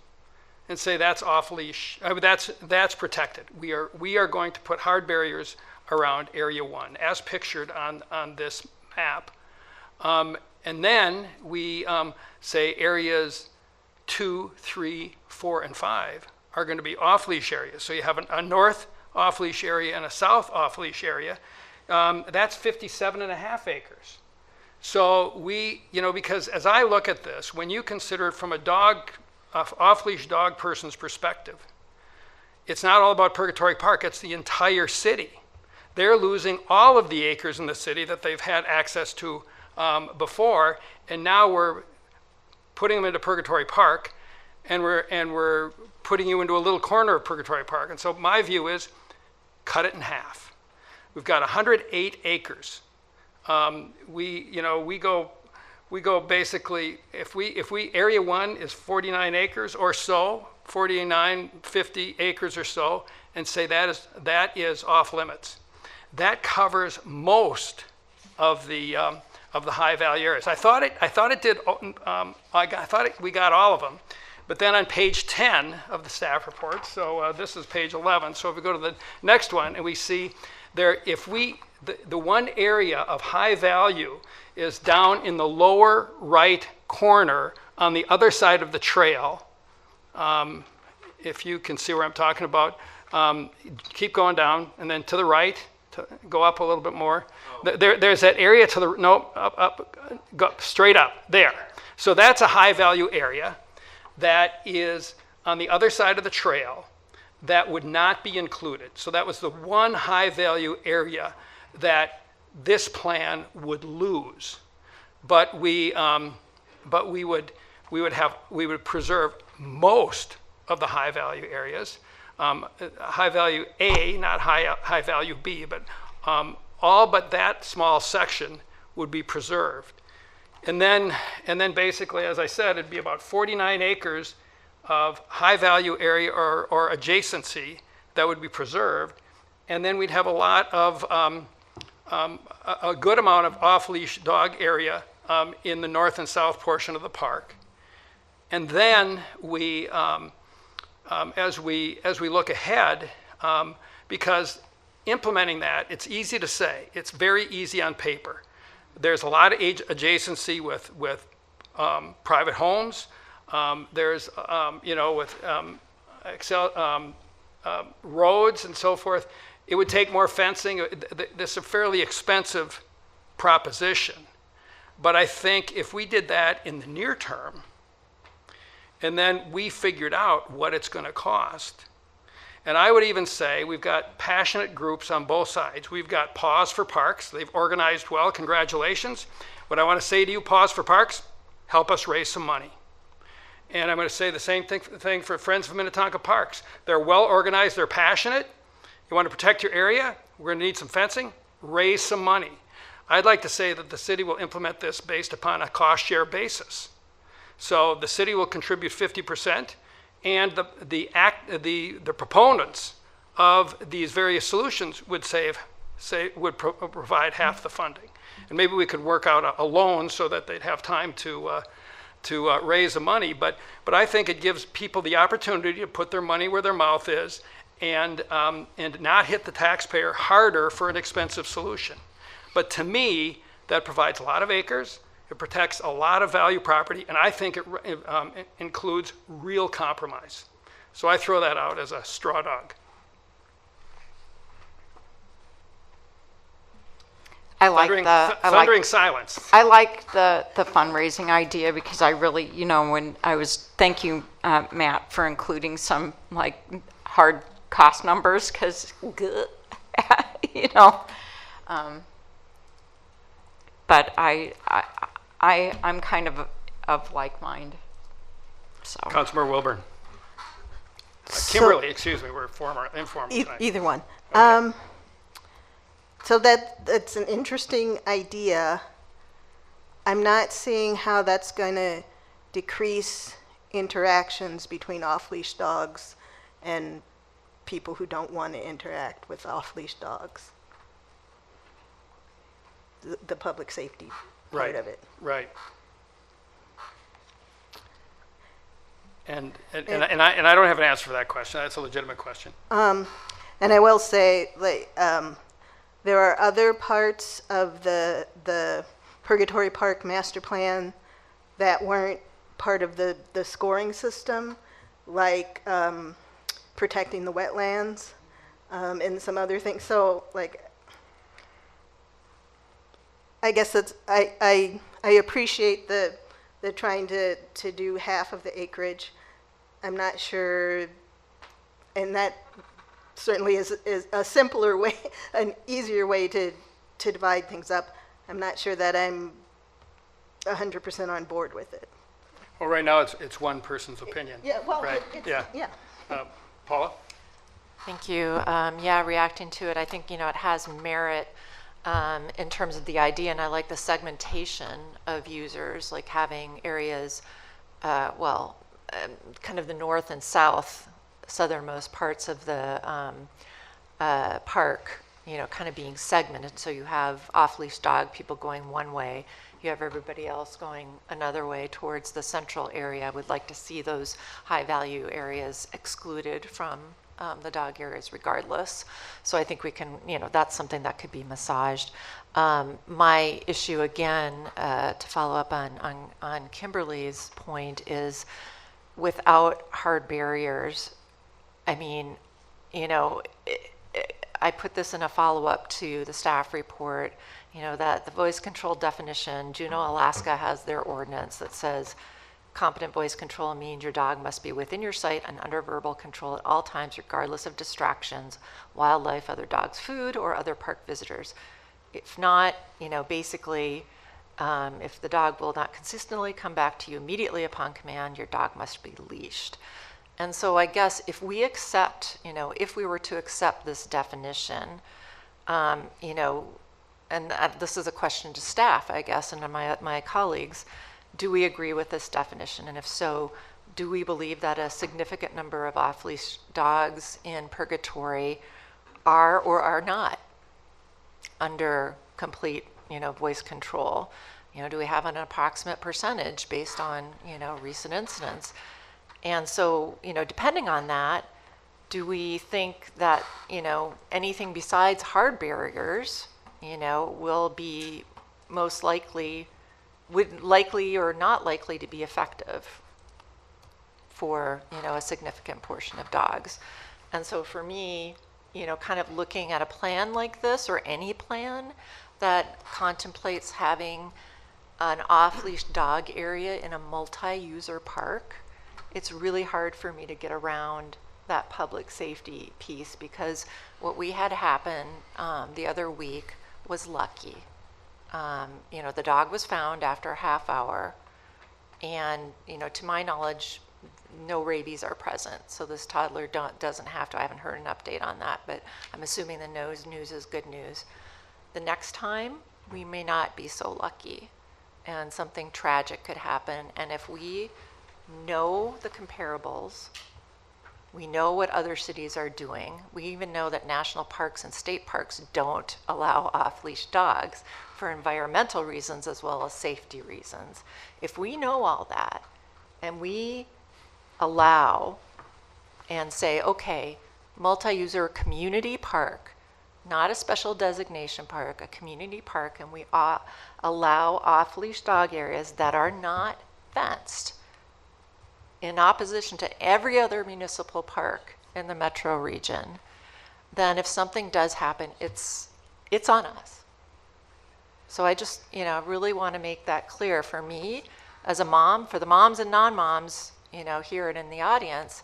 and say that's off leash, that's protected. We are going to put hard barriers around Area 1, as pictured on this map. And then we say areas 2, 3, 4, and 5 are going to be off-leash areas. So you have a north off-leash area and a south off-leash area. That's 57.5 acres. So because as I look at this, when you consider it from a off-leash dog person's perspective, it's not all about Purgatory Park, it's the entire city. They're losing all of the acres in the city that they've had access to before, and now we're putting them into Purgatory Park, and we're putting you into a little corner of Purgatory Park. And so my view is, cut it in half. We've got 108 acres. We go basically, if we Area 1 is 49 acres or so, 49, 50 acres or so, and say that is off limits. That covers most of the high value areas. I thought we got all of them, but then on page 10 of the staff report, so this is page 11. So if we go to the next one and we see there, the one area of high value is down in the lower right corner on the other side of the trail. If you can see where I'm talking about, keep going down, and then to the right, go up a little bit more. There's that area to the, go straight up, there. So that's a high value area that is on the other side of the trail that would not be included. So that was the one high value area that this plan would lose, but we would preserve most of the high value areas, high value A, not high value B, but all but that small section would be preserved, and then basically, as I said, it'd be about 49 acres of high value area or adjacency that would be preserved, and then we'd have a lot of a good amount of off-leash dog area in the north and south portion of the park. And then we, as we look ahead, because implementing that, it's easy to say, it's very easy on paper. There's a lot of adjacency with private homes. There's, with roads and so forth. It would take more fencing. This is a fairly expensive proposition. But I think if we did that in the near term, and then we figured out what it's going to cost, and I would even say we've got passionate groups on both sides. We've got Paws for Parks. They've organized well. Congratulations. What I want to say to you, Paws for Parks, help us raise some money. And I'm going to say the same thing for Friends of Minnetonka Parks. They're well organized. They're passionate. You want to protect your area? We're going to need some fencing. Raise some money. I'd like to say that the city will implement this based upon a cost share basis. So the city will contribute 50%, and the proponents of these various solutions would provide half the funding. And maybe we could work out a loan so that they'd have time to raise the money. But I think it gives people the opportunity to put their money where their mouth is and not hit the taxpayer harder for an expensive solution. But to me, that provides a lot of acres, it protects a lot of value property, and I think it includes real compromise. So I throw that out as a straw dog. I like Thundering silence. I like the fundraising idea because I really, thank you, Matt, for including some like hard cost numbers because, but I'm kind of like mind. So. Councilmember Wilburn. Kimberly, excuse me, we're informal tonight. Either one. Okay. So that's an interesting idea. I'm not seeing how that's going to decrease interactions between off-leash dogs and people who don't want to interact with off-leash dogs. The public safety part of it. Right. And I don't have an answer for that question. That's a legitimate question. And I will say, there are other parts of the Purgatory Park master plan that weren't part of the scoring system, like protecting the wetlands and some other things. So, I guess I appreciate the trying to do half of the acreage. I'm not sure, and that certainly is a simpler way, an easier way to divide things up. I'm not sure that I'm 100% on board with it. Well, right now it's one person's opinion. Yeah, well, right? yeah. Paula? Thank you. Reacting to it, I think, it has merit in terms of the idea, and I like the segmentation of users, like having areas, kind of the north and southernmost parts of the park, kind of being segmented. So you have off-leash dog people going one way, you have everybody else going another way towards the central area. I would like to see those high-value areas excluded from the dog areas regardless. So I think we can, that's something that could be massaged. My issue, again, to follow up on Kimberly's point, is without hard barriers, I mean, I put this in a follow-up to the staff report, that the voice control definition, Juneau, Alaska has their ordinance that says competent voice control means your dog must be within your sight and under verbal control at all times, regardless of distractions, wildlife, other dogs' food, or other park visitors. If not, basically, if the dog will not consistently come back to you immediately upon command, your dog must be leashed. And so I guess if we accept, if we were to accept this definition, and this is a question to staff, I guess, and my colleagues, do we agree with this definition? And if so, do we believe that a significant number of off-leash dogs in Purgatory are or are not under complete, voice control? Do we have an approximate percentage based on, recent incidents? And so, depending on that, do we think that, anything besides hard barriers, will be most likely, would likely or not likely to be effective for, a significant portion of dogs? And so for me, kind of looking at a plan like this, or any plan that contemplates having an off-leash dog area in a multi-user park, it's really hard for me to get around that public safety piece, because what we had happen the other week was lucky. The dog was found after a half hour, and to my knowledge, no rabies are present. So this toddler doesn't have to. I haven't heard an update on that, but I'm assuming the news is good news. The next time, we may not be so lucky. and something tragic could happen. And if we know the comparables, we know what other cities are doing. We even know that national parks and state parks don't allow off-leash dogs for environmental reasons as well as safety reasons. If we know all that and we allow and say, okay, multi-user community park, not a special designation park, a community park, and we allow off-leash dog areas that are not fenced, in opposition to every other municipal park in the metro region, then if something does happen, it's on us. So I just, really want to make that clear for me as a mom, for the moms and non-moms, here and in the audience,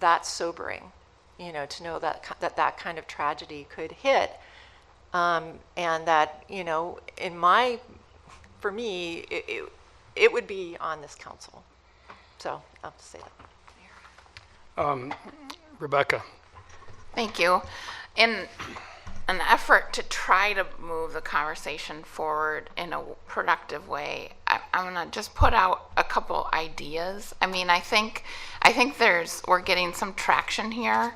that's sobering, to know that kind of tragedy could hit. And that, for me, it would be on this council. So I'll have to say that. Rebecca. Thank you. In an effort to try to move the conversation forward in a productive way, I'm going to just put out a couple ideas. I mean, I think we're getting some traction here.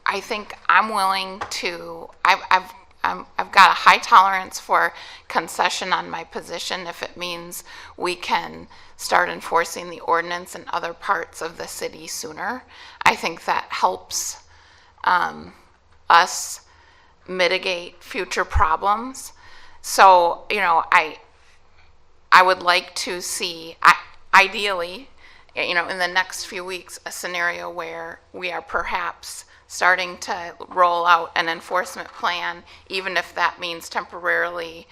I think I'm willing to, I've got a high tolerance for concession on my position if it means we can start enforcing the ordinance in other parts of the city sooner. I think that helps us mitigate future problems. So, I would like to see, ideally, in the next few weeks, a scenario where we are perhaps starting to roll out an enforcement plan, even if that means temporarily,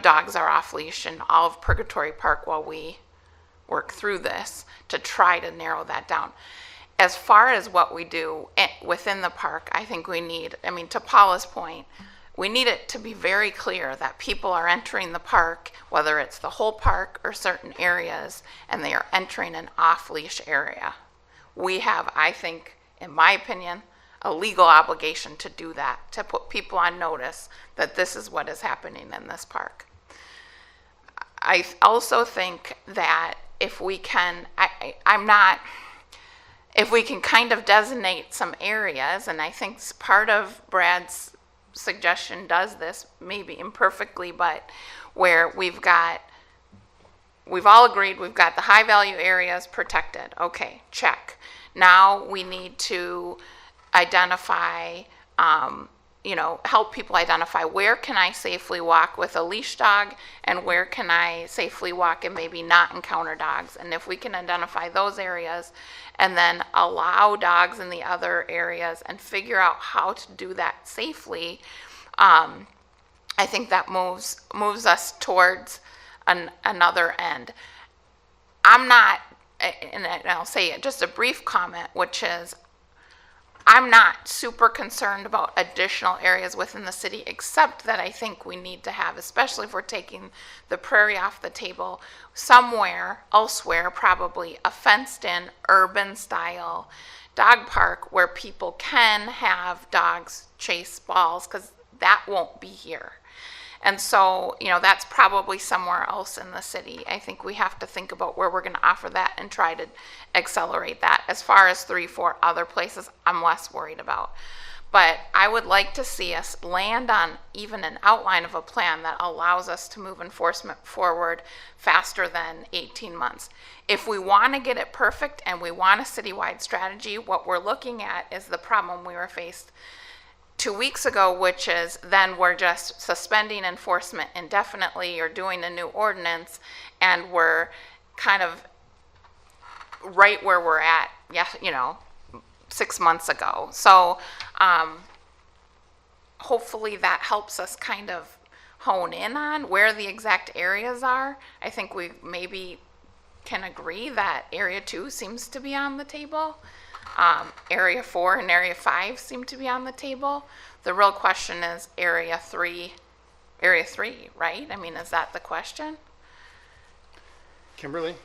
dogs are off leash in all of Purgatory Park while we work through this to try to narrow that down. As far as what we do within the park, I think we need, to Paula's point, we need it to be very clear that people are entering the park, whether it's the whole park or certain areas, and they are entering an off-leash area. We have, I think, in my opinion, a legal obligation to do that, to put people on notice that this is what is happening in this park. I also think that if we can, if we can kind of designate some areas, and I think part of Brad's suggestion does this, maybe imperfectly, but where we've all agreed we've got the high value areas protected. Okay, check. Now we need to identify, help people identify where can I safely walk with a leash dog and where can I safely walk and maybe not encounter dogs. And if we can identify those areas and then allow dogs in the other areas and figure out how to do that safely, I think that moves us towards another end. I'm not, and I'll say it, just a brief comment, which is I'm not super concerned about additional areas within the city, except that I think we need to have, especially if we're taking the prairie off the table, somewhere elsewhere, probably a fenced-in, urban-style dog park where people can have dogs chase balls, because that won't be here. And so, that's probably somewhere else in the city. I think we have to think about where we're going to offer that and try to accelerate that. As far as 3-4 other places, I'm less worried about. But I would like to see us land on even an outline of a plan that allows us to move enforcement forward faster than 18 months. If we want to get it perfect and we want a citywide strategy, what we're looking at is the problem we were faced 2 weeks ago, which is then we're just suspending enforcement indefinitely or doing a new ordinance, and we're kind of right where we're at, 6 months ago. So hopefully that helps us kind of hone in on where the exact areas are. I think we maybe can agree that Area 2 seems to be on the table. Area 4 and Area 5 seem to be on the table. The real question is Area 3, right? Is that the question? Kimberly?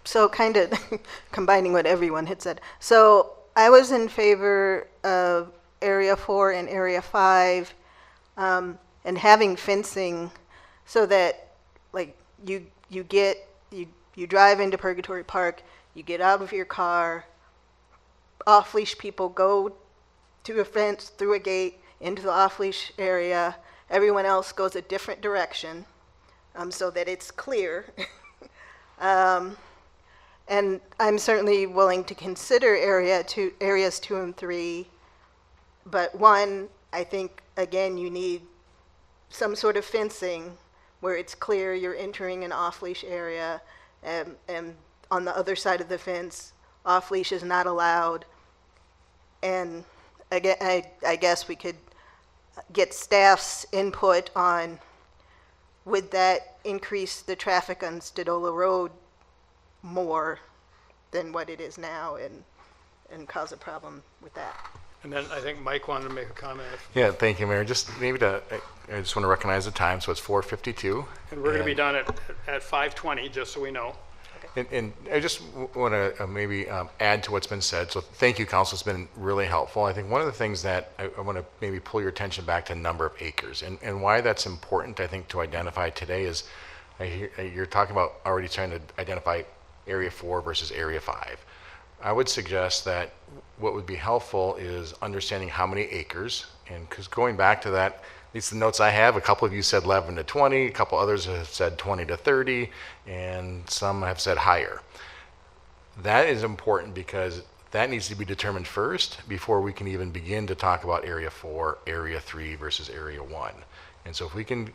So kind of combining what everyone had said. So I was in favor of Area 4 and Area 5 and having fencing so that, like, you drive into Purgatory Park, you get out of your car, off-leash people go to a fence, through a gate, into the off-leash area. Everyone else goes a different direction, so that it's clear. And I'm certainly willing to consider areas 2 and 3, but 1, I think, again, you need some sort of fencing where it's clear you're entering an off-leash area, and on the other side of the fence, off-leash is not allowed. And again, I guess we could get staff's input on, would that increase the traffic on Stadola Road more than what it is now, and cause a problem with that? And then I think Mike wanted to make a comment. Yeah, thank you, Mayor. Just maybe I just want to recognize the time, so it's 4:52. And we're going to be done at 5:20, just so we know. And I just want to maybe add to what's been said. So thank you, Council. It's been really helpful. I think one of the things that I want to maybe pull your attention back to number of acres, and why that's important, I think, to identify today is you're talking about already trying to identify Area 4 versus Area 5. I would suggest that what would be helpful is understanding how many acres, and because going back to that, at least the notes I have, a couple of you said 11 to 20, a couple others have said 20 to 30, and some have said higher. That is important because that needs to be determined first before we can even begin to talk about Area 4, Area 3 versus Area 1. And so if we can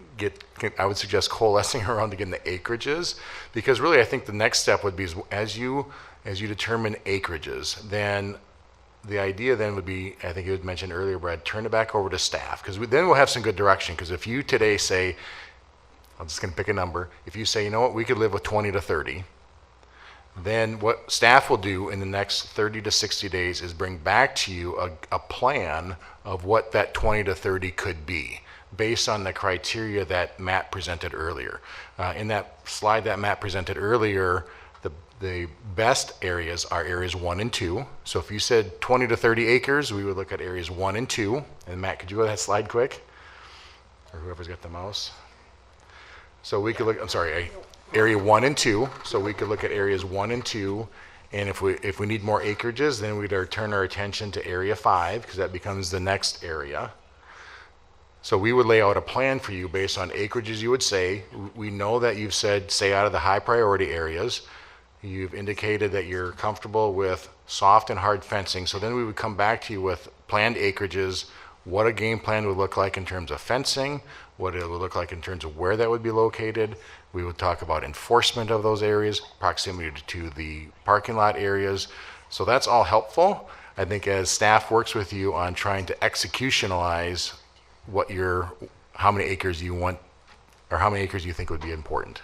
I would suggest coalescing around again the acreages, because really I think the next step would be as you determine acreages, then the idea then would be, I think you had mentioned earlier, Brad, turn it back over to staff, because then we'll have some good direction. Because if you today say, I'm just going to pick a number, if you say, you know what, we could live with 20 to 30, then what staff will do in the next 30 to 60 days is bring back to you a plan of what that 20 to 30 could be, based on the criteria that Matt presented earlier. In that slide that Matt presented earlier, the best areas are areas 1 and 2. So if you said 20 to 30 acres, we would look at areas 1 and 2. And Matt, could you go to that slide quick? Or whoever's got the mouse. So we could look, I'm sorry, area 1 and 2. So we could look at areas 1 and 2. And if we need more acreages, then we'd turn our attention to area 5, because that becomes the next area. So we would lay out a plan for you based on acreages you would say. We know that you've said stay out of the high priority areas. You've indicated that you're comfortable with soft and hard fencing. So then we would come back to you with planned acreages, what a game plan would look like in terms of fencing, what it would look like in terms of where that would be located. We would talk about enforcement of those areas, proximity to the parking lot areas. So that's all helpful. I think as staff works with you on trying to executionalize how many acres you want, or how many acres you think would be important.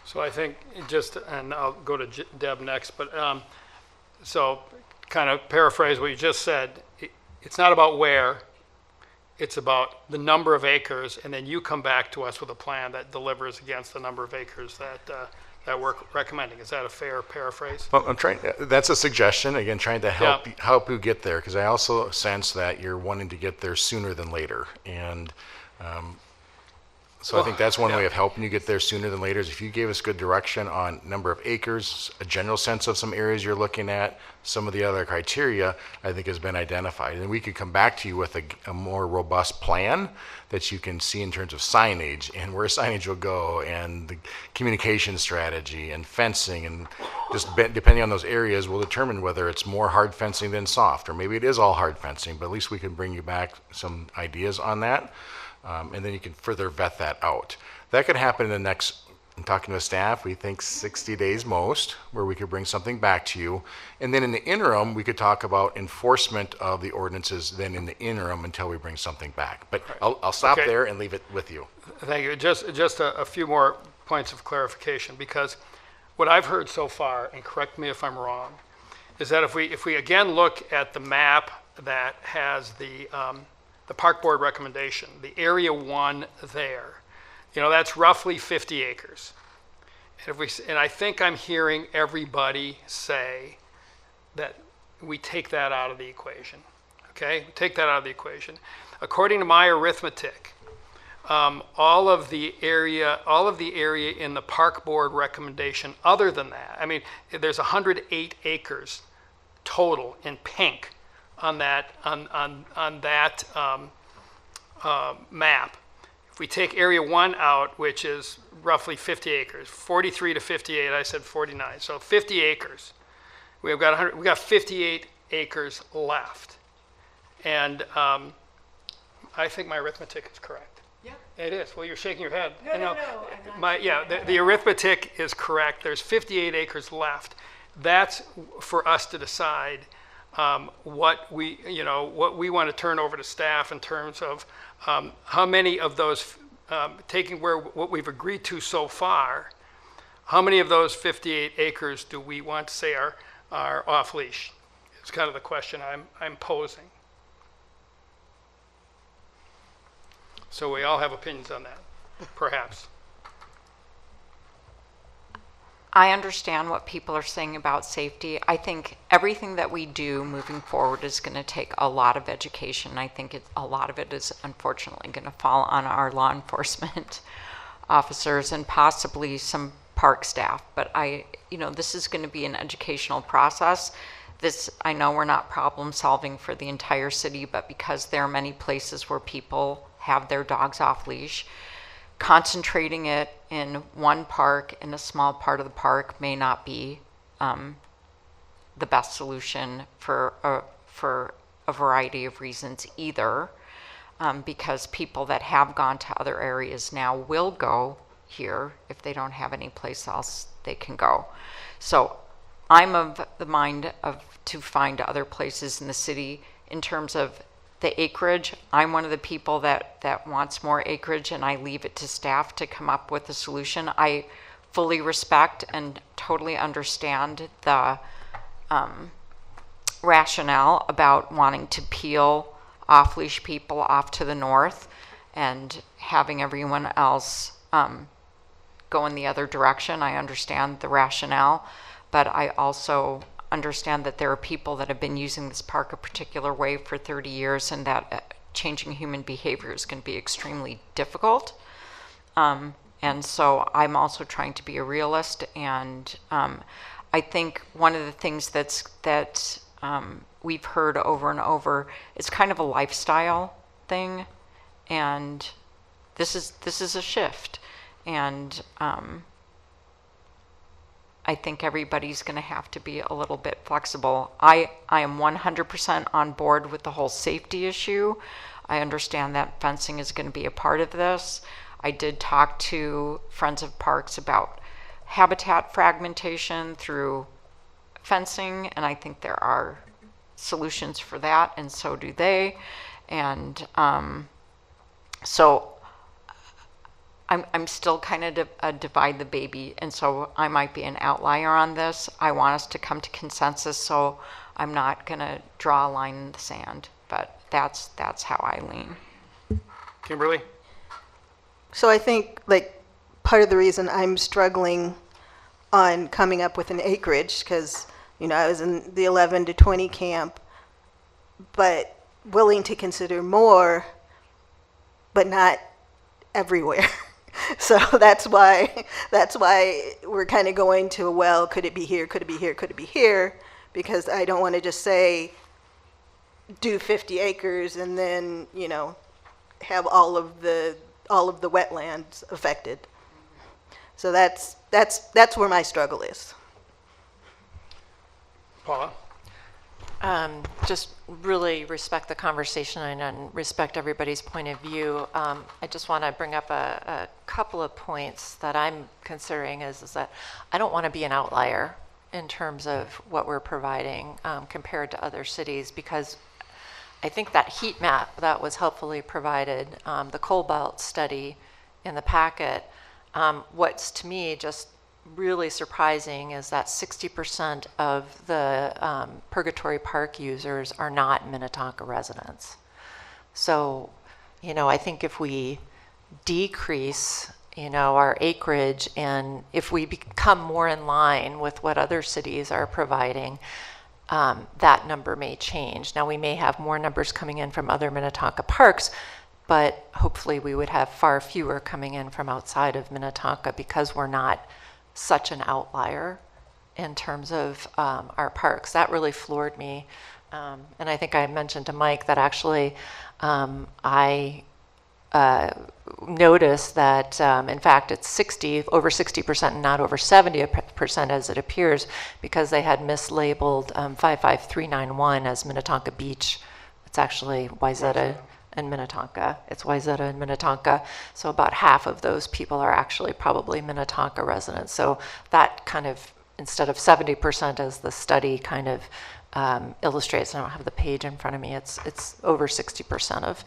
So I think and I'll go to Deb next, but so kind of paraphrase what you just said, it's not about where, it's about the number of acres, and then you come back to us with a plan that delivers against the number of acres that we're recommending. Is that a fair paraphrase? Well, that's a suggestion, again, trying to help you get there, because I also sense that you're wanting to get there sooner than later. And so I think that's one way of helping you get there sooner than later is if you gave us good direction on number of acres, a general sense of some areas you're looking at, some of the other criteria I think has been identified. And we could come back to you with a more robust plan that you can see in terms of signage and where signage will go and the communication strategy and fencing, and just depending on those areas will determine whether it's more hard fencing than soft, or maybe it is all hard fencing, but at least we can bring you back some ideas on that. And then you can further vet that out. That could happen in the next, in talking to staff, we think 60 days most, where we could bring something back to you. And then in the interim, we could talk about enforcement of the ordinances then in the interim until we bring something back. But I'll stop there and leave it with you. Thank you. Just a few more points of clarification, because what I've heard so far, and correct me if I'm wrong, is that if we again look at the map that has the Park Board recommendation, the Area 1 there, that's roughly 50 acres. And I think I'm hearing everybody say that we take that out of the equation, okay? Take that out of the equation. According to my arithmetic, all of the area in the park board recommendation, other than that, I mean, there's 108 acres total in pink on that map. If we take area 1 out, which is roughly 50 acres, 43 to 58, I said 49, so 50 acres. We've got 58 acres left, and I think my arithmetic is correct. Yeah, it is. Well, you're shaking your head. No. The arithmetic is correct. There's 58 acres left. That's for us to decide what we want to turn over to staff in terms of how many of those, taking what we've agreed to so far, how many of those 58 acres do we want to say are off leash? It's kind of the question I'm posing. So we all have opinions on that, perhaps. I understand what people are saying about safety. I think everything that we do moving forward is going to take a lot of education. I think a lot of it is unfortunately going to fall on our law enforcement officers and possibly some park staff. But this is going to be an educational process. I know we're not problem solving for the entire city, but because there are many places where people have their dogs off leash, concentrating it in one park, in a small part of the park, may not be the best solution for a variety of reasons either, because people that have gone to other areas now will go here if they don't have any place else they can go. So I'm of the mind to find other places in the city. In terms of the acreage, I'm one of the people that wants more acreage, and I leave it to staff to come up with a solution. I fully respect and totally understand the rationale about wanting to peel off-leash people off to the north and having everyone else go in the other direction. I understand the rationale, but I also understand that there are people that have been using this park a particular way for 30 years and that changing human behavior is going to be extremely difficult. And so I'm also trying to be a realist, and I think one of the things that we've heard over and over, it's kind of a lifestyle thing, and this is a shift, and I think everybody's going to have to be a little bit flexible. I am 100% on board with the whole safety issue. I understand that fencing is going to be a part of this. I did talk to Friends of Parks about habitat fragmentation through fencing, and I think there are solutions for that, and so do they. And so I'm still kind of divide the baby, and so I might be an outlier on this. I want us to come to consensus, so I'm not going to draw a line in the sand, but that's how I lean. Kimberly? So I think part of the reason I'm struggling on coming up with an acreage, because I was in the 11 to 20 camp, but willing to consider more, but not everywhere. So that's why we're kind of going to, well, could it be here, could it be here, could it be here? Because I don't want to just say do 50 acres and then have all of the wetlands affected. So that's where my struggle is. Paula? Just really respect the conversation and respect everybody's point of view. I just want to bring up a couple of points that I'm considering is that I don't want to be an outlier in terms of what we're providing compared to other cities, because I think that heat map that was helpfully provided, the Coal Belt study in the packet, what's to me just really surprising is that 60% of the Purgatory Park users are not Minnetonka residents. So, I think if we decrease, our acreage, and if we become more in line with what other cities are providing, that number may change. Now, we may have more numbers coming in from other Minnetonka parks, but hopefully we would have far fewer coming in from outside of Minnetonka because we're not such an outlier in terms of our parks. That really floored me. And I think I mentioned to Mike that actually I noticed that, in fact, it's over 60% and not over 70% as it appears, because they had mislabeled 55391 as Minnetonka Beach. It's actually Wayzata and Minnetonka. It's Wayzata and Minnetonka. So about half of those people are actually probably Minnetonka residents. So that kind of, instead of 70% as the study kind of illustrates, I don't have the page in front of me, it's over 60% of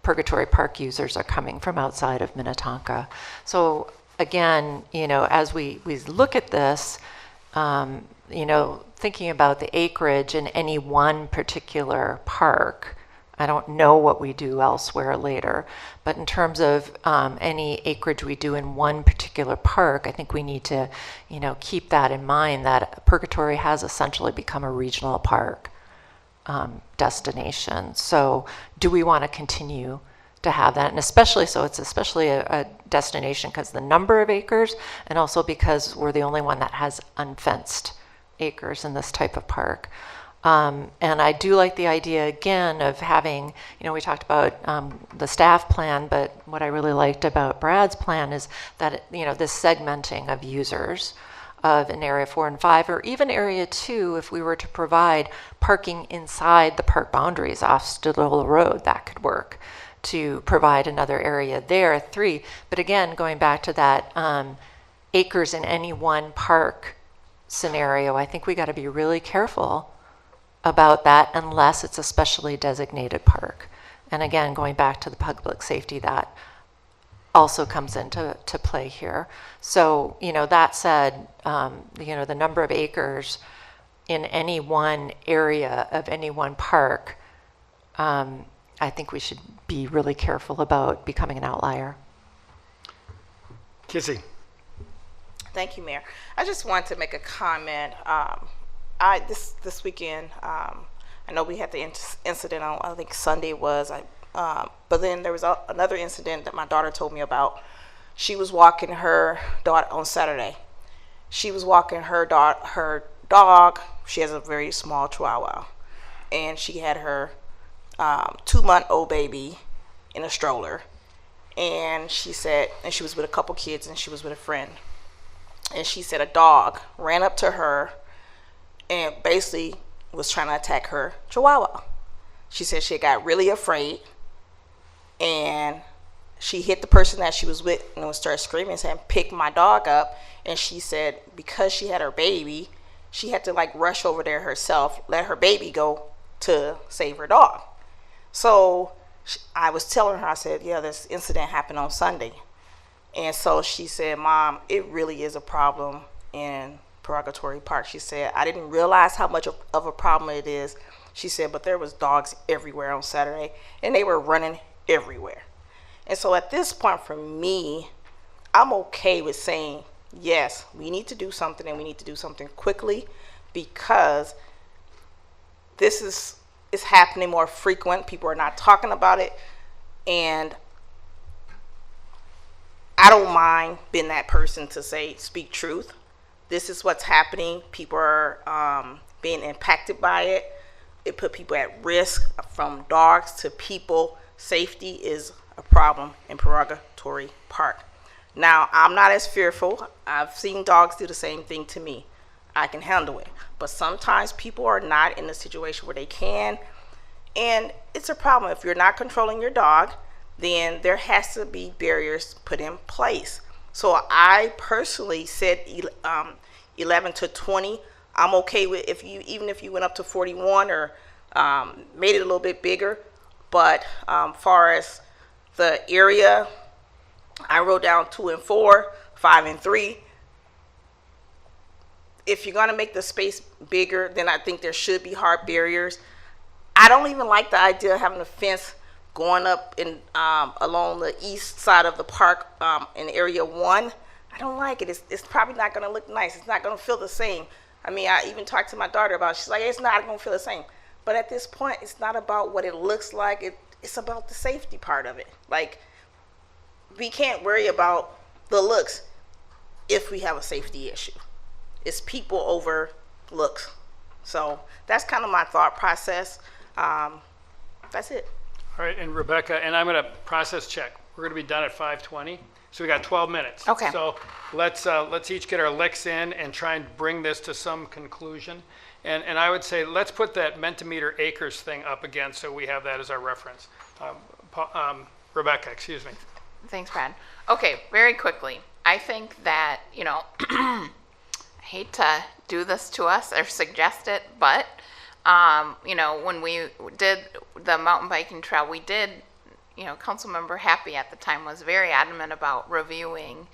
Purgatory Park users are coming from outside of Minnetonka. So again, as we look at this, thinking about the acreage in any one particular park, I don't know what we do elsewhere later, but in terms of any acreage we do in one particular park, I think we need to, keep that in mind, that Purgatory has essentially become a regional park destination. So do we want to continue to have that? And especially it's a destination because the number of acres, and also because we're the only one that has unfenced acres in this type of park. And I do like the idea again of having, we talked about the staff plan, but what I really liked about Brad's plan is that, this segmenting of users of an area 4 and 5, or even area 2, if we were to provide parking inside the park boundaries off Stillwell Road, that could work to provide another area there, 3. But again, going back to that acres in any one park scenario, I think we got to be really careful about that unless it's a specially designated park. And again, going back to the public safety, that also comes into play here. So, that said, the number of acres in any one area of any one park, I think we should be really careful about becoming an outlier. Kizzy. Thank you, Mayor. I just wanted to make a comment. This weekend, I know we had the incident on, I think Sunday was, but then there was another incident that my daughter told me about. She was walking her daughter on Saturday. She was walking her dog. She has a very small Chihuahua, and she had her 2-month-old baby in a stroller. And she said, and she was with a couple kids, and she was with a friend. And she said a dog ran up to her and basically was trying to attack her Chihuahua. She said she got really afraid, and she hit the person that she was with and started screaming, saying, "Pick my dog up." And she said because she had her baby, she had to rush over there herself, let her baby go to save her dog. So I was telling her, I said, yeah, this incident happened on Sunday. And so she said, Mom, it really is a problem in Purgatory Park. She said, I didn't realize how much of a problem it is. She said, but there was dogs everywhere on Saturday, and they were running everywhere. And so at this point for me, I'm okay with saying, yes, we need to do something, and we need to do something quickly, because this is happening more frequent. People are not talking about it, and I don't mind being that person to say, speak truth. This is what's happening. People are being impacted by it. It put people at risk, from dogs to people. Safety is a problem in Purgatory Park. Now, I'm not as fearful. I've seen dogs do the same thing to me. I can handle it. But sometimes people are not in a situation where they can. And it's a problem. If you're not controlling your dog, then there has to be barriers put in place. So I personally said 11 to 20. I'm okay with even if you went up to 41 or made it a little bit bigger. But far as the area, I wrote down 2 and 4, 5 and 3. If you're gonna make the space bigger, then I think there should be hard barriers. I don't even like the idea of having a fence going up in along the east side of the park in area 1. I don't like it. It's probably not gonna look nice. It's not gonna feel the same. I mean, I even talked to my daughter about it. She's like, it's not gonna feel the same. But at this point, it's not about what it looks like. it's about the safety part of it. Like, we can't worry about the looks if we have a safety issue. It's people over looks. So that's kind of my thought process. That's it. All right, and Rebecca, and I'm going to process check. We're going to be done at 5:20, so we got 12 minutes. Okay. So let's each get our licks in and try and bring this to some conclusion. And I would say let's put that Mentimeter acres thing up again so we have that as our reference. Rebecca, excuse me. Thanks, Brad. Okay, very quickly. I think that, I hate to do this to us or suggest it, but, when we did the mountain biking trail, we did, Councilmember Happy at the time was very adamant about reviewing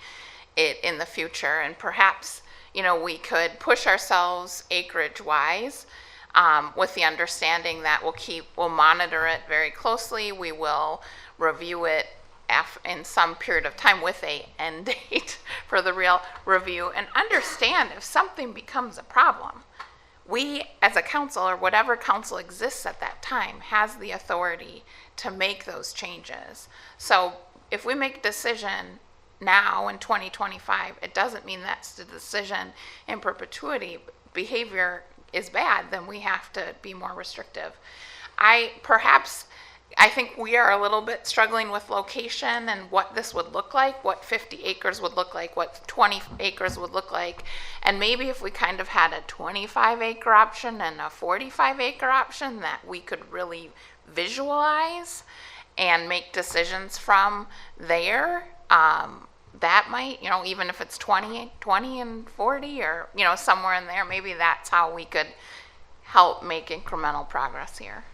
it in the future, and perhaps, we could push ourselves acreage-wise with the understanding that we'll monitor it very closely. We will review it in some period of time with a end date for the real review, and understand if something becomes a problem. We, as a council, or whatever council exists at that time, has the authority to make those changes. So if we make a decision now in 2025, it doesn't mean that's the decision in perpetuity. Behavior is bad, then we have to be more restrictive. I think we are a little bit struggling with location and what this would look like, what 50 acres would look like, what 20 acres would look like. And maybe if we kind of had a 25-acre option and a 45-acre option that we could really visualize and make decisions from there, that might, even if it's 20 and 40 or, somewhere in there, maybe that's how we could help make incremental progress here.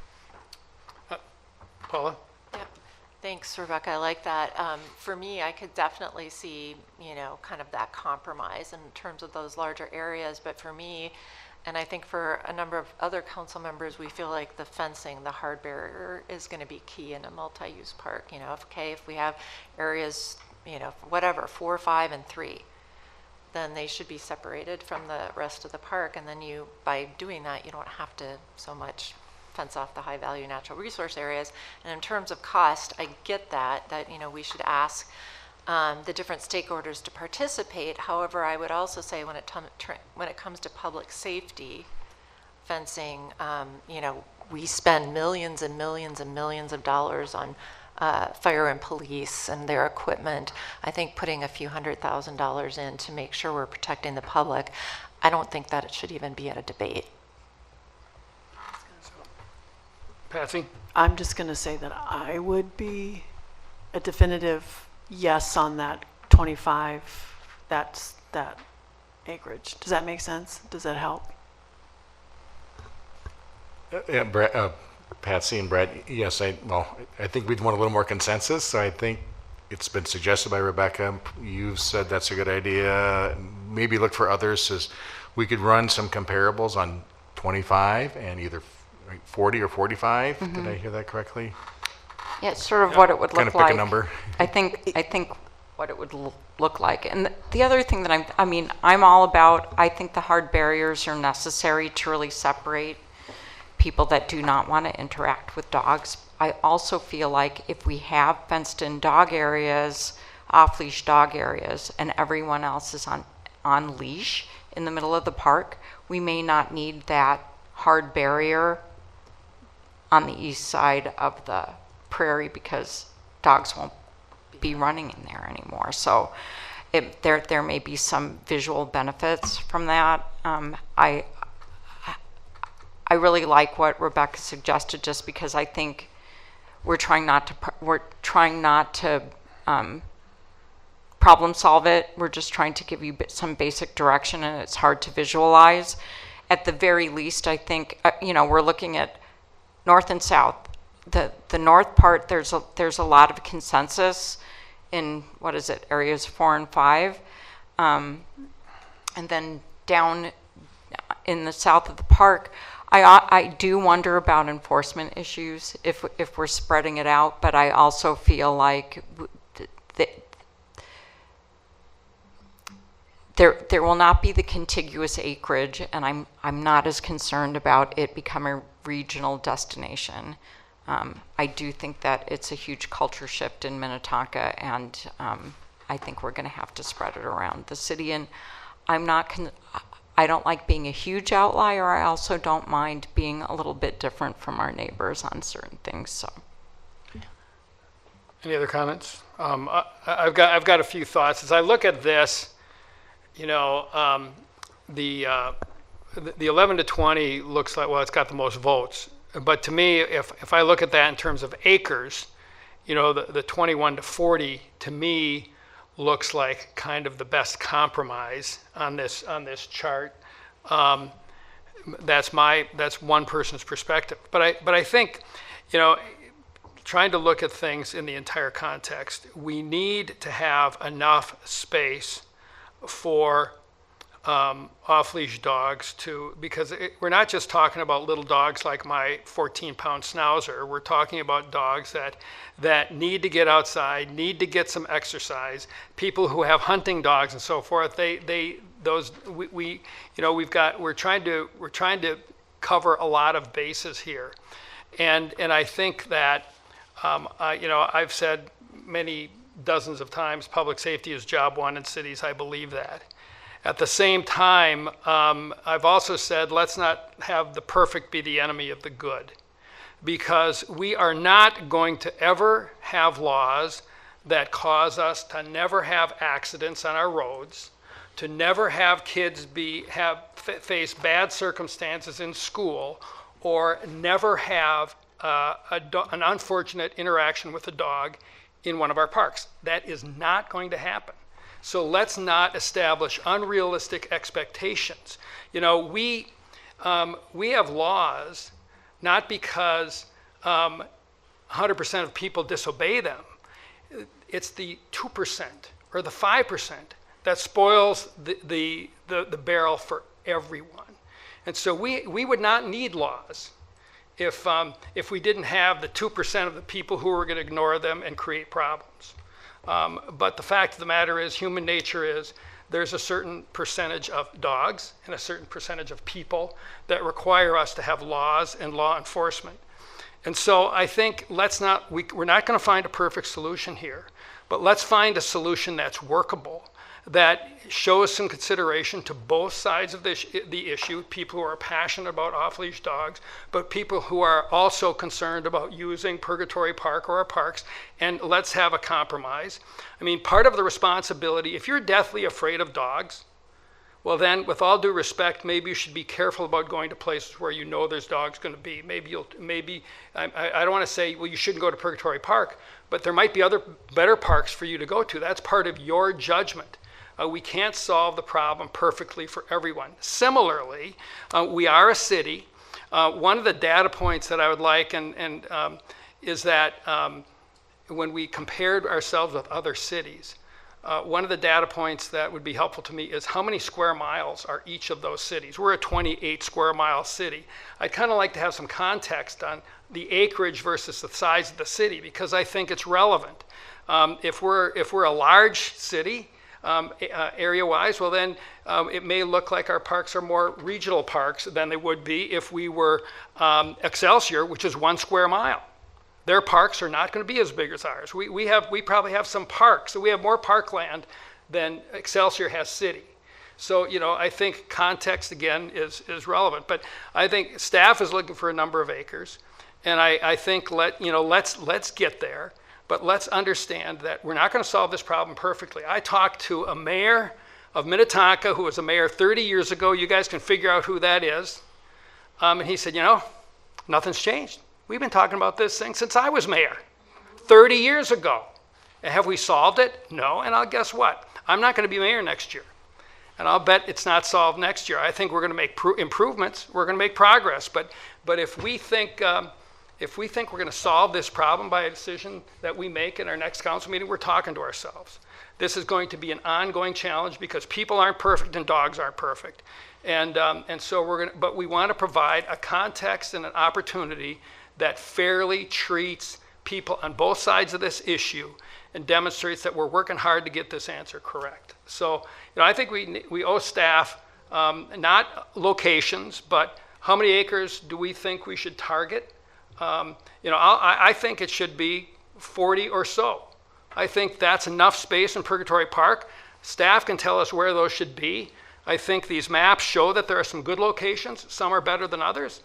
Paula? Yep. Thanks, Rebecca. I like that. For me, I could definitely see, kind of that compromise in terms of those larger areas. But for me, and I think for a number of other council members, we feel like the fencing, the hard barrier is going to be key in a multi-use park. If we have areas, whatever, 4, 5, and 3, then they should be separated from the rest of the park. And then by doing that, you don't have to so much fence off the high value natural resource areas. And in terms of cost, I get that we should ask the different stakeholders to participate. However, I would also say when it comes to public safety fencing, we spend millions and millions and millions of dollars on fire and police and their equipment. I think putting a few $100,000 in to make sure we're protecting the public, I don't think that it should even be at a debate. Patsy? I'm just going to say that I would be a definitive yes on that 25, that acreage. Does that make sense? Does that help? Yeah, Patsy and Brett, yes, I think we'd want a little more consensus. So I think it's been suggested by Rebecca. You've said that's a good idea. Maybe look for others. As we could run some comparables on 25 and either 40 or 45. Did I hear that correctly? Yeah, it's sort of what it would look like. Kind of pick a number. I think what it would look like. And the other thing that I'm all about, I think the hard barriers are necessary to really separate people that do not want to interact with dogs. I also feel like if we have fenced in dog areas, off-leash dog areas, and everyone else is on leash in the middle of the park, we may not need that hard barrier on the east side of the prairie because dogs won't be running in there anymore. So there may be some visual benefits from that. I really like what Rebecca suggested, just because I think we're trying not to problem solve it. We're just trying to give you some basic direction, and it's hard to visualize. At the very least, I think we're looking at north and south. The north part, there's a lot of consensus in areas 4 and 5, and then down in the south of the park, I do wonder about enforcement issues if we're spreading it out, but I also feel like there will not be the contiguous acreage, and I'm not as concerned about it becoming a regional destination. I do think that it's a huge culture shift in Minnetonka, and I think we're going to have to spread it around the city. And I don't like being a huge outlier. I also don't mind being a little bit different from our neighbors on certain things. So, any other comments? I've got a few thoughts. As I look at this, you know, the 11 to 20 looks like, well, it's got the most votes. But to me, if I look at that in terms of acres, you know, the 21 to 40 to me looks like kind of the best compromise on this chart. That's one person's perspective. But I think, you know, trying to look at things in the entire context, we need to have enough space for off-leash dogs because we're not just talking about little dogs like my 14-pound Schnauzer. We're talking about dogs that need to get outside, need to get some exercise. People who have hunting dogs and so forth, we're trying to cover a lot of bases here, and I think that you know, I've said many dozens of times, public safety is job one in cities. I believe that. At the same time, I've also said, let's not have the perfect be the enemy of the good, because we are not going to ever have laws that cause us to never have accidents on our roads, to never have kids face bad circumstances in school, or never have an unfortunate interaction with a dog in one of our parks. That is not going to happen. So let's not establish unrealistic expectations. You know, we have laws not because 100% of people disobey them. It's the 2% or the 5% that spoils the barrel for everyone. And so we would not need laws if we didn't have the 2% of the people who are going to ignore them and create problems. But the fact of the matter is, human nature is, there's a certain percentage of dogs and a certain percentage of people that require us to have laws and law enforcement. And so I think we're not going to find a perfect solution here, but let's find a solution that's workable, that shows some consideration to both sides of the issue, people who are passionate about off-leash dogs, but people who are also concerned about using Purgatory Park or our parks, and let's have a compromise. I mean, part of the responsibility, if you're deathly afraid of dogs, well then, with all due respect, maybe you should be careful about going to places where you know there's dogs going to be. I don't want to say, well, you shouldn't go to Purgatory Park, but there might be other better parks for you to go to. That's part of your judgment. We can't solve the problem perfectly for everyone. Similarly, we are a city. One of the data points that I would like is that when we compared ourselves with other cities, one of the data points that would be helpful to me is how many square miles are each of those cities. We're a 28 square mile city. I'd kind of like to have some context on the acreage versus the size of the city, because I think it's relevant. If we're a large city, area-wise, well then it may look like our parks are more regional parks than they would be if we were Excelsior, which is 1 square mile. Their parks are not going to be as big as ours. We probably have some parks, so we have more parkland than Excelsior has city. So, you know, I think context again is relevant, but I think staff is looking for a number of acres, and I think let's get there. But let's understand that we're not going to solve this problem perfectly. I talked to a mayor of Minnetonka who was a mayor 30 years ago. You guys can figure out who that is. And he said, you know, nothing's changed. We've been talking about this thing since I was mayor 30 years ago. Have we solved it? No. And guess what? I'm not going to be mayor next year. And I'll bet it's not solved next year. I think we're going to make improvements. We're going to make progress. But if we think we're going to solve this problem by a decision that we make in our next council meeting, we're talking to ourselves. This is going to be an ongoing challenge because people aren't perfect and dogs aren't perfect. And so but we want to provide a context and an opportunity that fairly treats people on both sides of this issue and demonstrates that we're working hard to get this answer correct. So, you know, I think we owe staff not locations, but how many acres do we think we should target I think it should be 40 or so. I think that's enough space in Purgatory Park. Staff can tell us where those should be. I think these maps show that there are some good locations. Some are better than others.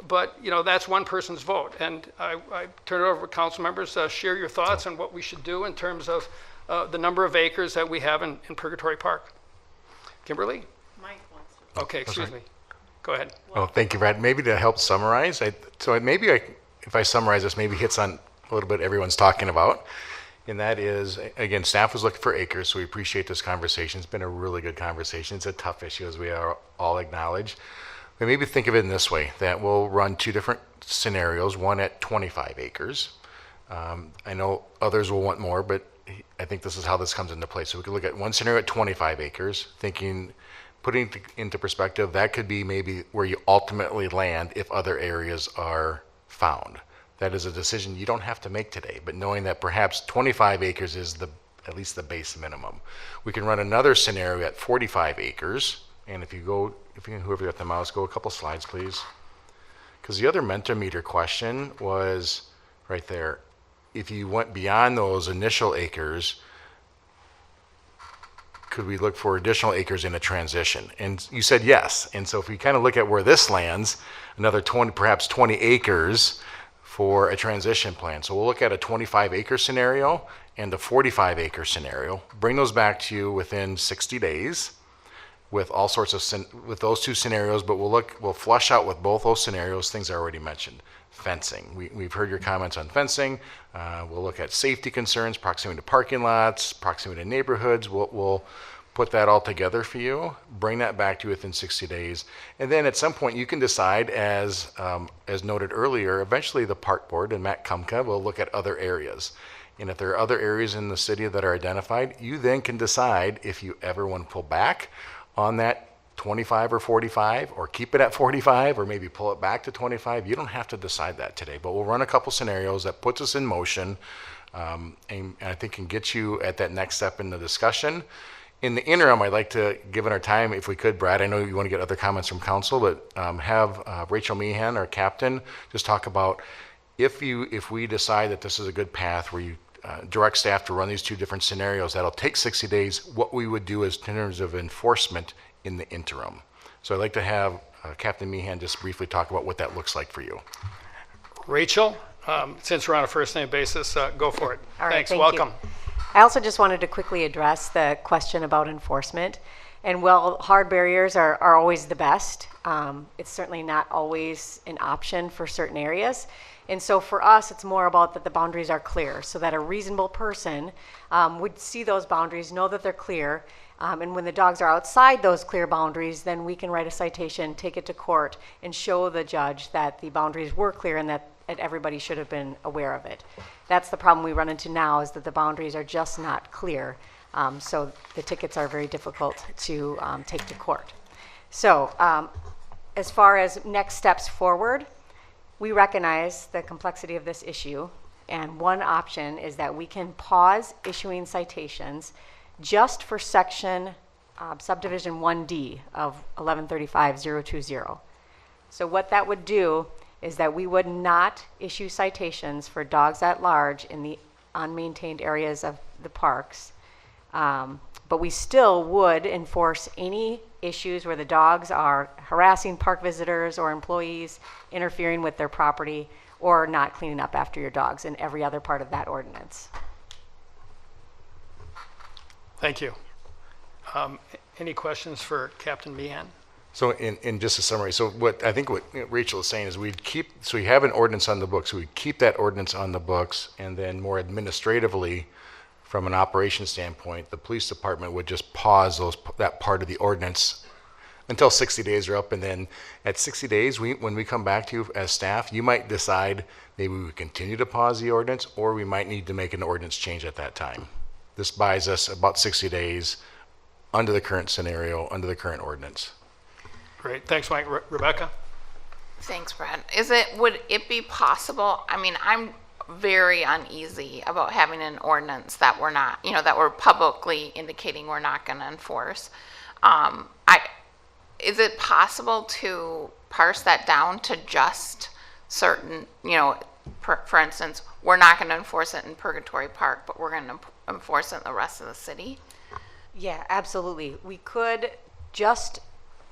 But, that's one person's vote. And I turn it over to council members. Share your thoughts on what we should do in terms of the number of acres that we have in Purgatory Park. Kimberly? Mike wants to. Okay, excuse me. Go ahead. Oh, thank you, Brad. Maybe to help summarize, if I summarize this, maybe hits on a little bit everyone's talking about. And that is, again, staff was looking for acres, so we appreciate this conversation. It's been a really good conversation. It's a tough issue, as we are all acknowledge. But maybe think of it in this way, that we'll run two different scenarios, one at 25 acres. I know others will want more, but I think this is how this comes into play. So we could look at one scenario at 25 acres, putting it into perspective, that could be maybe where you ultimately land if other areas are found. That is a decision you don't have to make today, but knowing that perhaps 25 acres is at least the base minimum. We can run another scenario at 45 acres, and whoever got the mouse, go a couple slides, please. Because the other Mentimeter question was right there. If you went beyond those initial acres, could we look for additional acres in a transition? And you said yes. And so if we kind of look at where this lands, another 20, perhaps 20 acres for a transition plan. So we'll look at a 25-acre scenario and a 45-acre scenario. Bring those back to you within 60 days with all sorts of with those two scenarios. But we'll flush out with both those scenarios things I already mentioned. Fencing. We've heard your comments on fencing. We'll look at safety concerns, proximity to parking lots, proximity to neighborhoods. We'll put that all together for you, bring that back to you within 60 days. And then at some point you can decide, as noted earlier, eventually the park board and Matt Kumka will look at other areas. And if there are other areas in the city that are identified, you then can decide if you ever want to pull back on that 25 or 45, or keep it at 45, or maybe pull it back to 25. You don't have to decide that today, but we'll run a couple scenarios that puts us in motion, and I think can get you at that next step in the discussion. In the interim, I'd like to, given our time, if we could, Brad, I know you want to get other comments from council, but have Rachel Meehan, our captain, just talk about if we decide that this is a good path where you direct staff to run these two different scenarios, that'll take 60 days, what we would do is in terms of enforcement in the interim. So I'd like to have Captain Meehan just briefly talk about what that looks like for you. Rachel, since we're on a first name basis, go for it. All right, Thanks, thank welcome. you. I also just wanted to quickly address the question about enforcement. And while hard barriers are always the best, it's certainly not always an option for certain areas. And so for us, it's more about that the boundaries are clear, so that a reasonable person would see those boundaries, know that they're clear, and when the dogs are outside those clear boundaries, then we can write a citation, take it to court, and show the judge that the boundaries were clear and that everybody should have been aware of it. That's the problem we run into now, is that the boundaries are just not clear. So the tickets are very difficult to take to court. So as far as next steps forward, we recognize the complexity of this issue, and one option is that we can pause issuing citations just for section subdivision 1D of 1135-020. So what that would do is that we would not issue citations for dogs at large in the unmaintained areas of the parks, but we still would enforce any issues where the dogs are harassing park visitors or employees, interfering with their property, or not cleaning up after your dogs, in every other part of that ordinance. Thank you. Any questions for Captain Meehan? So in just a summary, so what Rachel is saying is we have an ordinance on the books, we keep that ordinance on the books, and then more administratively, from an operations standpoint, the police department would just pause that part of the ordinance until 60 days are up, and then at 60 days, when we come back to you as staff, you might decide maybe we would continue to pause the ordinance, or we might need to make an ordinance change at that time. This buys us about 60 days under the current scenario, under the current ordinance. Great, thanks, Mike. Rebecca? Thanks, Brad. Would it be possible, I mean, I'm very uneasy about having an ordinance that we're not, that we're publicly indicating we're not going to enforce. Is it possible to parse that down to just certain, for instance, we're not going to enforce it in Purgatory Park, but we're going to enforce it in the rest of the city? Yeah, absolutely. We could just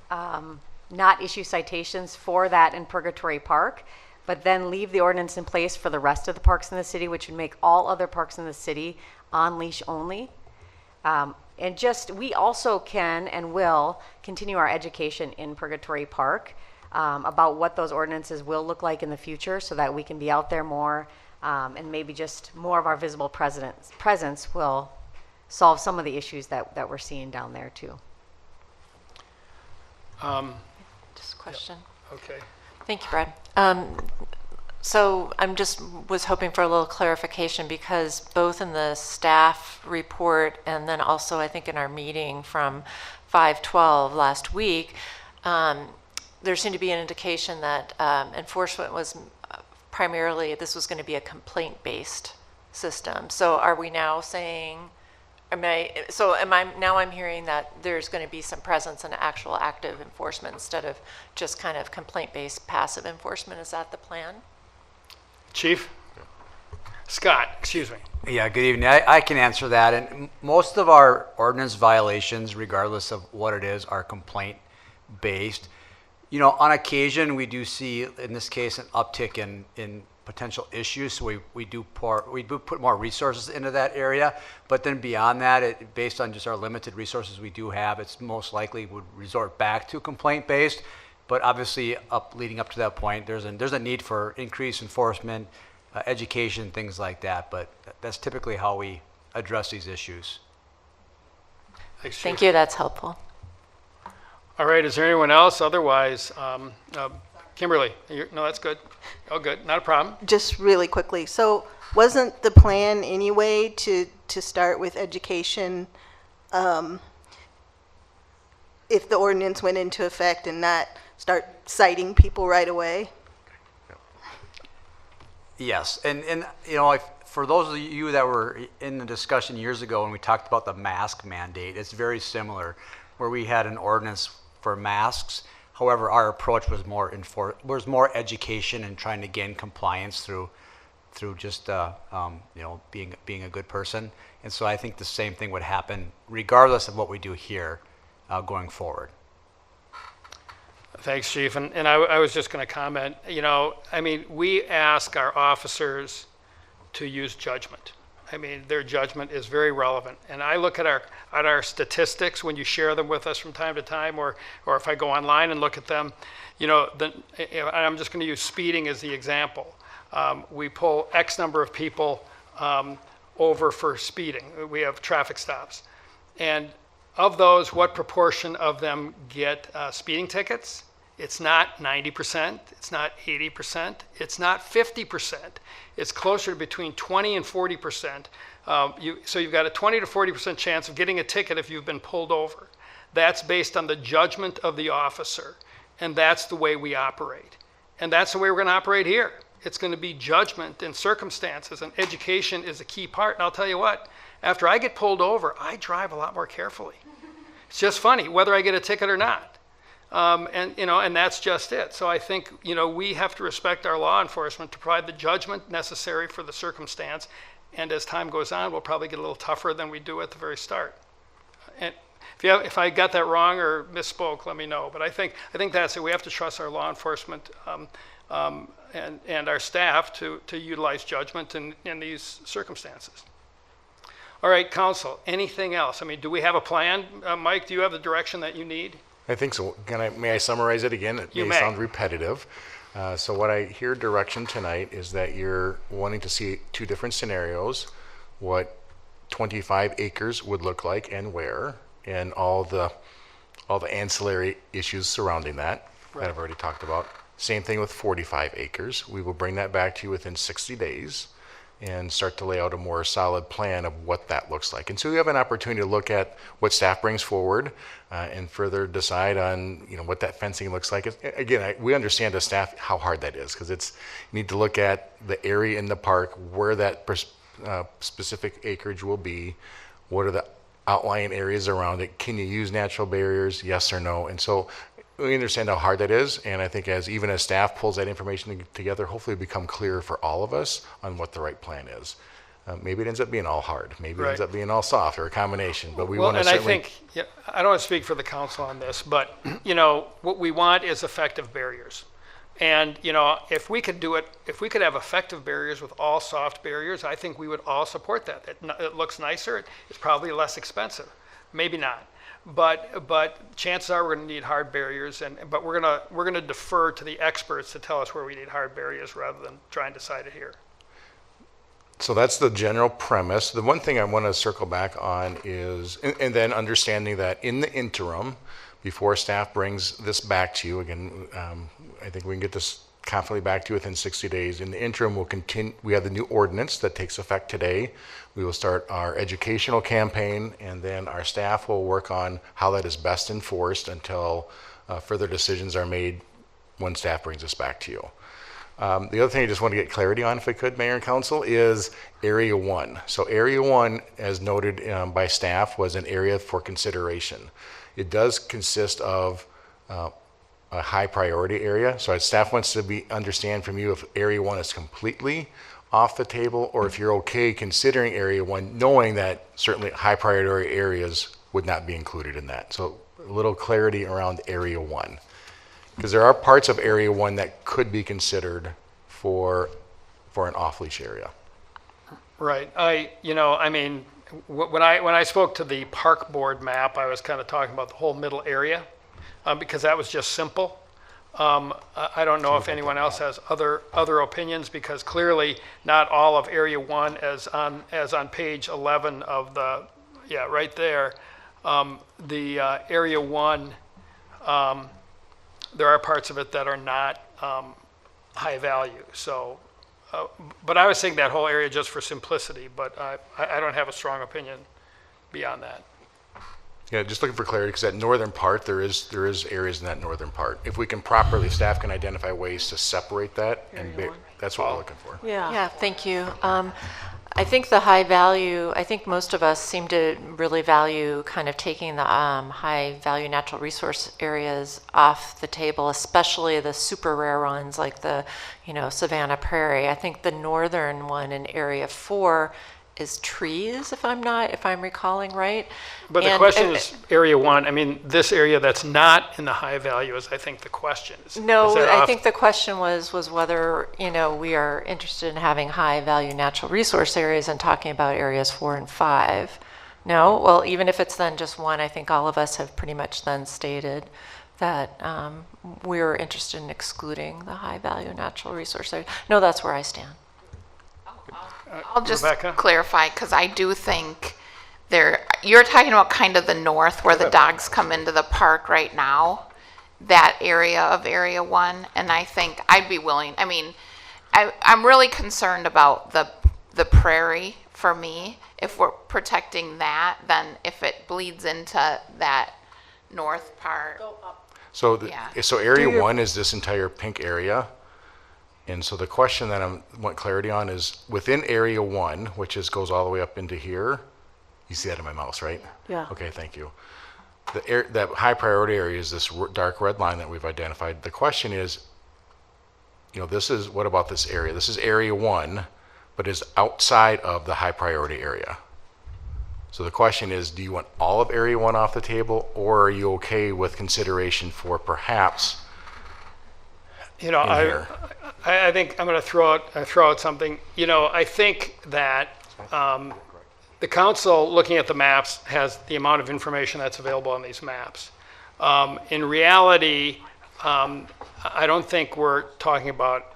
not issue citations for that in Purgatory Park, but then leave the ordinance in place for the rest of the parks in the city, which would make all other parks in the city on leash only. And just, we also can and will continue our education in Purgatory Park about what those ordinances will look like in the future so that we can be out there more and maybe just more of our visible presence will solve some of the issues that we're seeing down there too. Just a question. Okay. Thank you, Brad. So I'm was hoping for a little clarification because both in the staff report and then also I think in our meeting from 5/12 last week, there seemed to be an indication that enforcement was primarily, this was going to be a complaint-based system. So are we now saying, I'm hearing that there's going to be some presence in actual active enforcement instead of just kind of complaint-based passive enforcement. Is that the plan? Chief? Scott, excuse me. Yeah, good evening. I can answer that. And most of our ordinance violations, regardless of what it is, are complaint-based. On occasion, we do see, in this case, an uptick in potential issues. So we do put more resources into that area. But then beyond that, based on just our limited resources we do have, it's most likely would resort back to complaint-based. But obviously, leading up to that point, there's a need for increased enforcement, education, things like that. But that's typically how we address these issues. Thanks, Chief. Thank you. That's helpful. All right, is there anyone else? Otherwise, Kimberly, no, that's good. Oh, good, not a problem. Just really quickly, so wasn't the plan anyway to start with education if the ordinance went into effect and not start citing people right away? Yes, and for those of you that were in the discussion years ago when we talked about the mask mandate, it's very similar, where we had an ordinance for masks. However, our approach was more education and trying to gain compliance through just being a good person. And so I think the same thing would happen regardless of what we do here going forward. Thanks, Chief. And I was just going to comment, we ask our officers to use judgment. Their judgment is very relevant. And I look at our statistics when you share them with us from time to time, or if I go online and look at them, I'm just going to use speeding as the example. We pull X number of people over for speeding. We have traffic stops. And of those, what proportion of them get speeding tickets? It's not 90%, it's not 80%, it's not 50%. It's closer to between 20 and 40%. So you've got a 20 to 40% chance of getting a ticket if you've been pulled over. That's based on the judgment of the officer, and that's the way we operate. And that's the way we're going to operate here. It's going to be judgment and circumstances, and education is a key part. And I'll tell you what, after I get pulled over, I drive a lot more carefully. It's just funny whether I get a ticket or not. And that's just it. So I think, we have to respect our law enforcement to provide the judgment necessary for the circumstance. And as time goes on, we'll probably get a little tougher than we do at the very start. And if I got that wrong or misspoke, let me know. But I think that's it. We have to trust our law enforcement and our staff to utilize judgment in these circumstances. All right, Council, anything else? Do we have a plan? Mike, do you have the direction that you need? I think so. May I summarize it again? It may sound repetitive. So what I hear direction tonight is that you're wanting to see two different scenarios, what 25 acres would look like and where, and all the ancillary issues surrounding that that I've already talked about. Same thing with 45 acres. We will bring that back to you within 60 days and start to lay out a more solid plan of what that looks like. And so you have an opportunity to look at what staff brings forward and further decide on what that fencing looks like. Again, we understand as staff how hard that is, because you need to look at the area in the park, where that specific acreage will be, what are the outlying areas around it, can you use natural barriers, yes or no. And so we understand how hard that is, and I think even as staff pulls that information together, hopefully it become clearer for all of us on what the right plan is. Maybe it ends up being all hard, maybe it ends Right. up being all soft, or a combination, but we Well, want to and I certainly. think, yeah, I don't want to speak for the council on this, but, you know, what we want is effective barriers. And, you know, if we could do it, if we could have effective barriers with all soft barriers, I think we would all support that. It looks nicer, it's probably less expensive, maybe not. But chances are we're going to need hard barriers, but we're going to defer to the experts to tell us where we need hard barriers rather than try and decide it here. So that's the general premise. The one thing I want to circle back on is, and then understanding that in the interim, before staff brings this back to you, again, I think we can get this confidently back to you within 60 days. In the interim, we'll continue. We have the new ordinance that takes effect today. We will start our educational campaign, and then our staff will work on how that is best enforced until further decisions are made when staff brings us back to you. The other thing I just want to get clarity on, if I could, Mayor and Council, is Area 1. So Area 1, as noted by staff, was an area for consideration. It does consist of a high priority area. So staff wants to understand from you if Area 1 is completely off the table, or if you're okay considering Area 1, knowing that certainly high priority areas would not be included in that. So a little clarity around Area 1. Because there are parts of Area 1 that could be considered for an off-leash area. Right. I mean, when I spoke to the park board map, I was kind of talking about the whole middle area because that was just simple. I don't know if anyone else has other opinions, because clearly not all of Area 1 as on page 11 of the, yeah, right there, the Area 1, there are parts of it that are not high value. So, but I was saying that whole area just for simplicity, but I don't have a strong opinion beyond that. Yeah, just looking for clarity, because that northern part, there is areas in that northern part. If we can properly, staff can identify ways to separate that, and that's what we're looking for. Yeah. Thank you. I think the high value, I think most of us seem to really value kind of taking the high value natural resource areas off the table, especially the super rare ones like the, Savannah Prairie. I think the northern one in Area 4 is trees, if I'm recalling right. But the question is Area 1. I mean, this area that's not in the high value is, I think, the question. No, I think the question was whether, we are interested in having high value natural resource areas and talking about areas 4 and 5. No? Well, even if it's then just one, I think all of us have pretty much then stated that we're interested in excluding the high value natural resource area. No, that's where I stand. I'll just Rebecca? clarify, because I do think you're talking about kind of the north where the dogs come into the park right now, that area of Area 1, and I think I'd be willing, I mean, I'm really concerned about the prairie for me. If we're protecting that, then if it bleeds into that north part. So, Yeah. so Area 1 is this entire pink area. And so the question that I want clarity on is within Area 1, which goes all the way up into here. You see that in my mouse, right? Yeah. Okay, thank you. That high priority area is this dark red line that we've identified. The question is, what about this area? This is Area 1, but is outside of the high priority area. So the question is, do you want all of Area 1 off the table, or are you okay with consideration for perhaps I think I'm going to throw out something. I think that the council, looking at the maps, has the amount of information that's available on these maps. In reality, I don't think we're talking about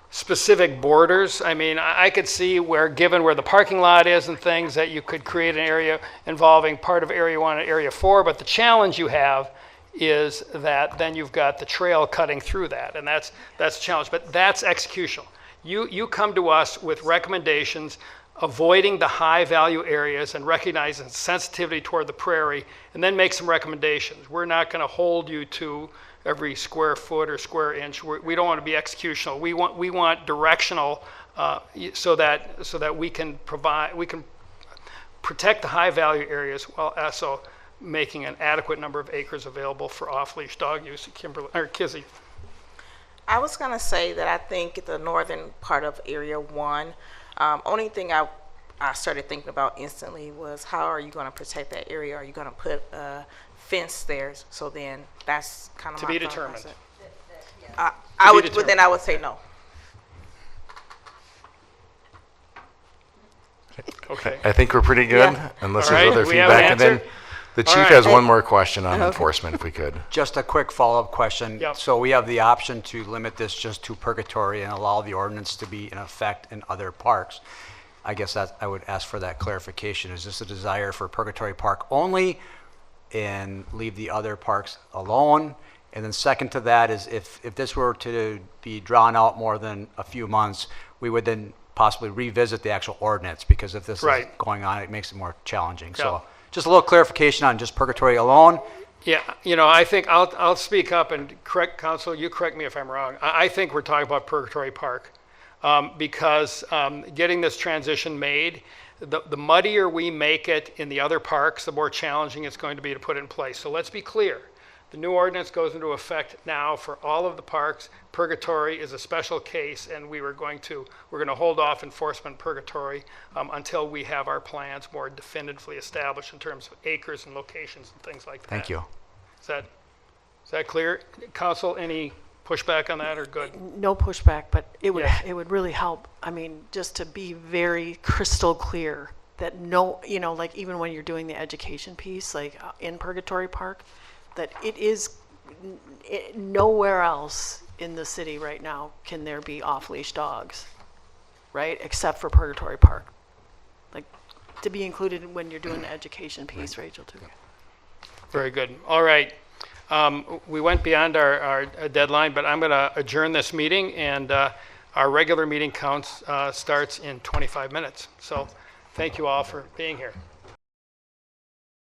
specific borders. I mean, I could see given where the parking lot is and things, that you could create an area involving part of Area 1 and Area 4, but the challenge you have is that then you've got the trail cutting through that, and that's a challenge, but that's executional. You come to us with recommendations, avoiding the high value areas and recognizing sensitivity toward the prairie, and then make some recommendations. We're not going to hold you to every square foot or square inch. We don't want to be executional. We want directional, so that we can protect the high value areas while also making an adequate number of acres available for off-leash dog use. Kizzy. I was gonna say that I think the northern part of Area 1, only thing I started thinking about instantly was how are you gonna protect that area? Are you gonna put a fence there? So then that's kind of To my be thought determined. process. I would, but then I would say no. Okay. I think we're pretty good, Yeah. unless All there's right, other we have an feedback. And then answer? the All chief right. has one more question on enforcement, if we could. Just a quick follow-up question. Yep. So we have the option to limit this just to Purgatory and allow the ordinance to be in effect in other parks. I guess that I would ask for that clarification. Is this a desire for Purgatory Park only and leave the other parks alone? And then second to that is if this were to be drawn out more than a few months, we would then possibly revisit the actual ordinance, because if this Right. is going on, it makes it more challenging. Yeah. So just a little clarification on just Purgatory alone. Yeah, I think I'll speak up and correct, counsel, you correct me if I'm wrong. I think we're talking about Purgatory Park because getting this transition made, the muddier we make it in the other parks, the more challenging it's going to be to put in place. So let's be clear. The new ordinance goes into effect now for all of the parks. Purgatory is a special case, and we're going to hold off enforcement Purgatory until we have our plans more definitively established in terms of acres and locations and things like that. Thank you. Is that clear? Council, any pushback on that or good? No pushback, but it would, Yeah. it would really help. I mean, just to be very crystal clear that no, like even when you're doing the education piece, like in Purgatory Park, that it is nowhere else in the city right now can there be off-leash dogs, right? Except for Purgatory Park. Like, to be included when you're doing the education piece, Rachel, too. Very good. All right. We went beyond our deadline, but I'm going to adjourn this meeting, and our regular meeting starts in 25 minutes. So thank you all for being here.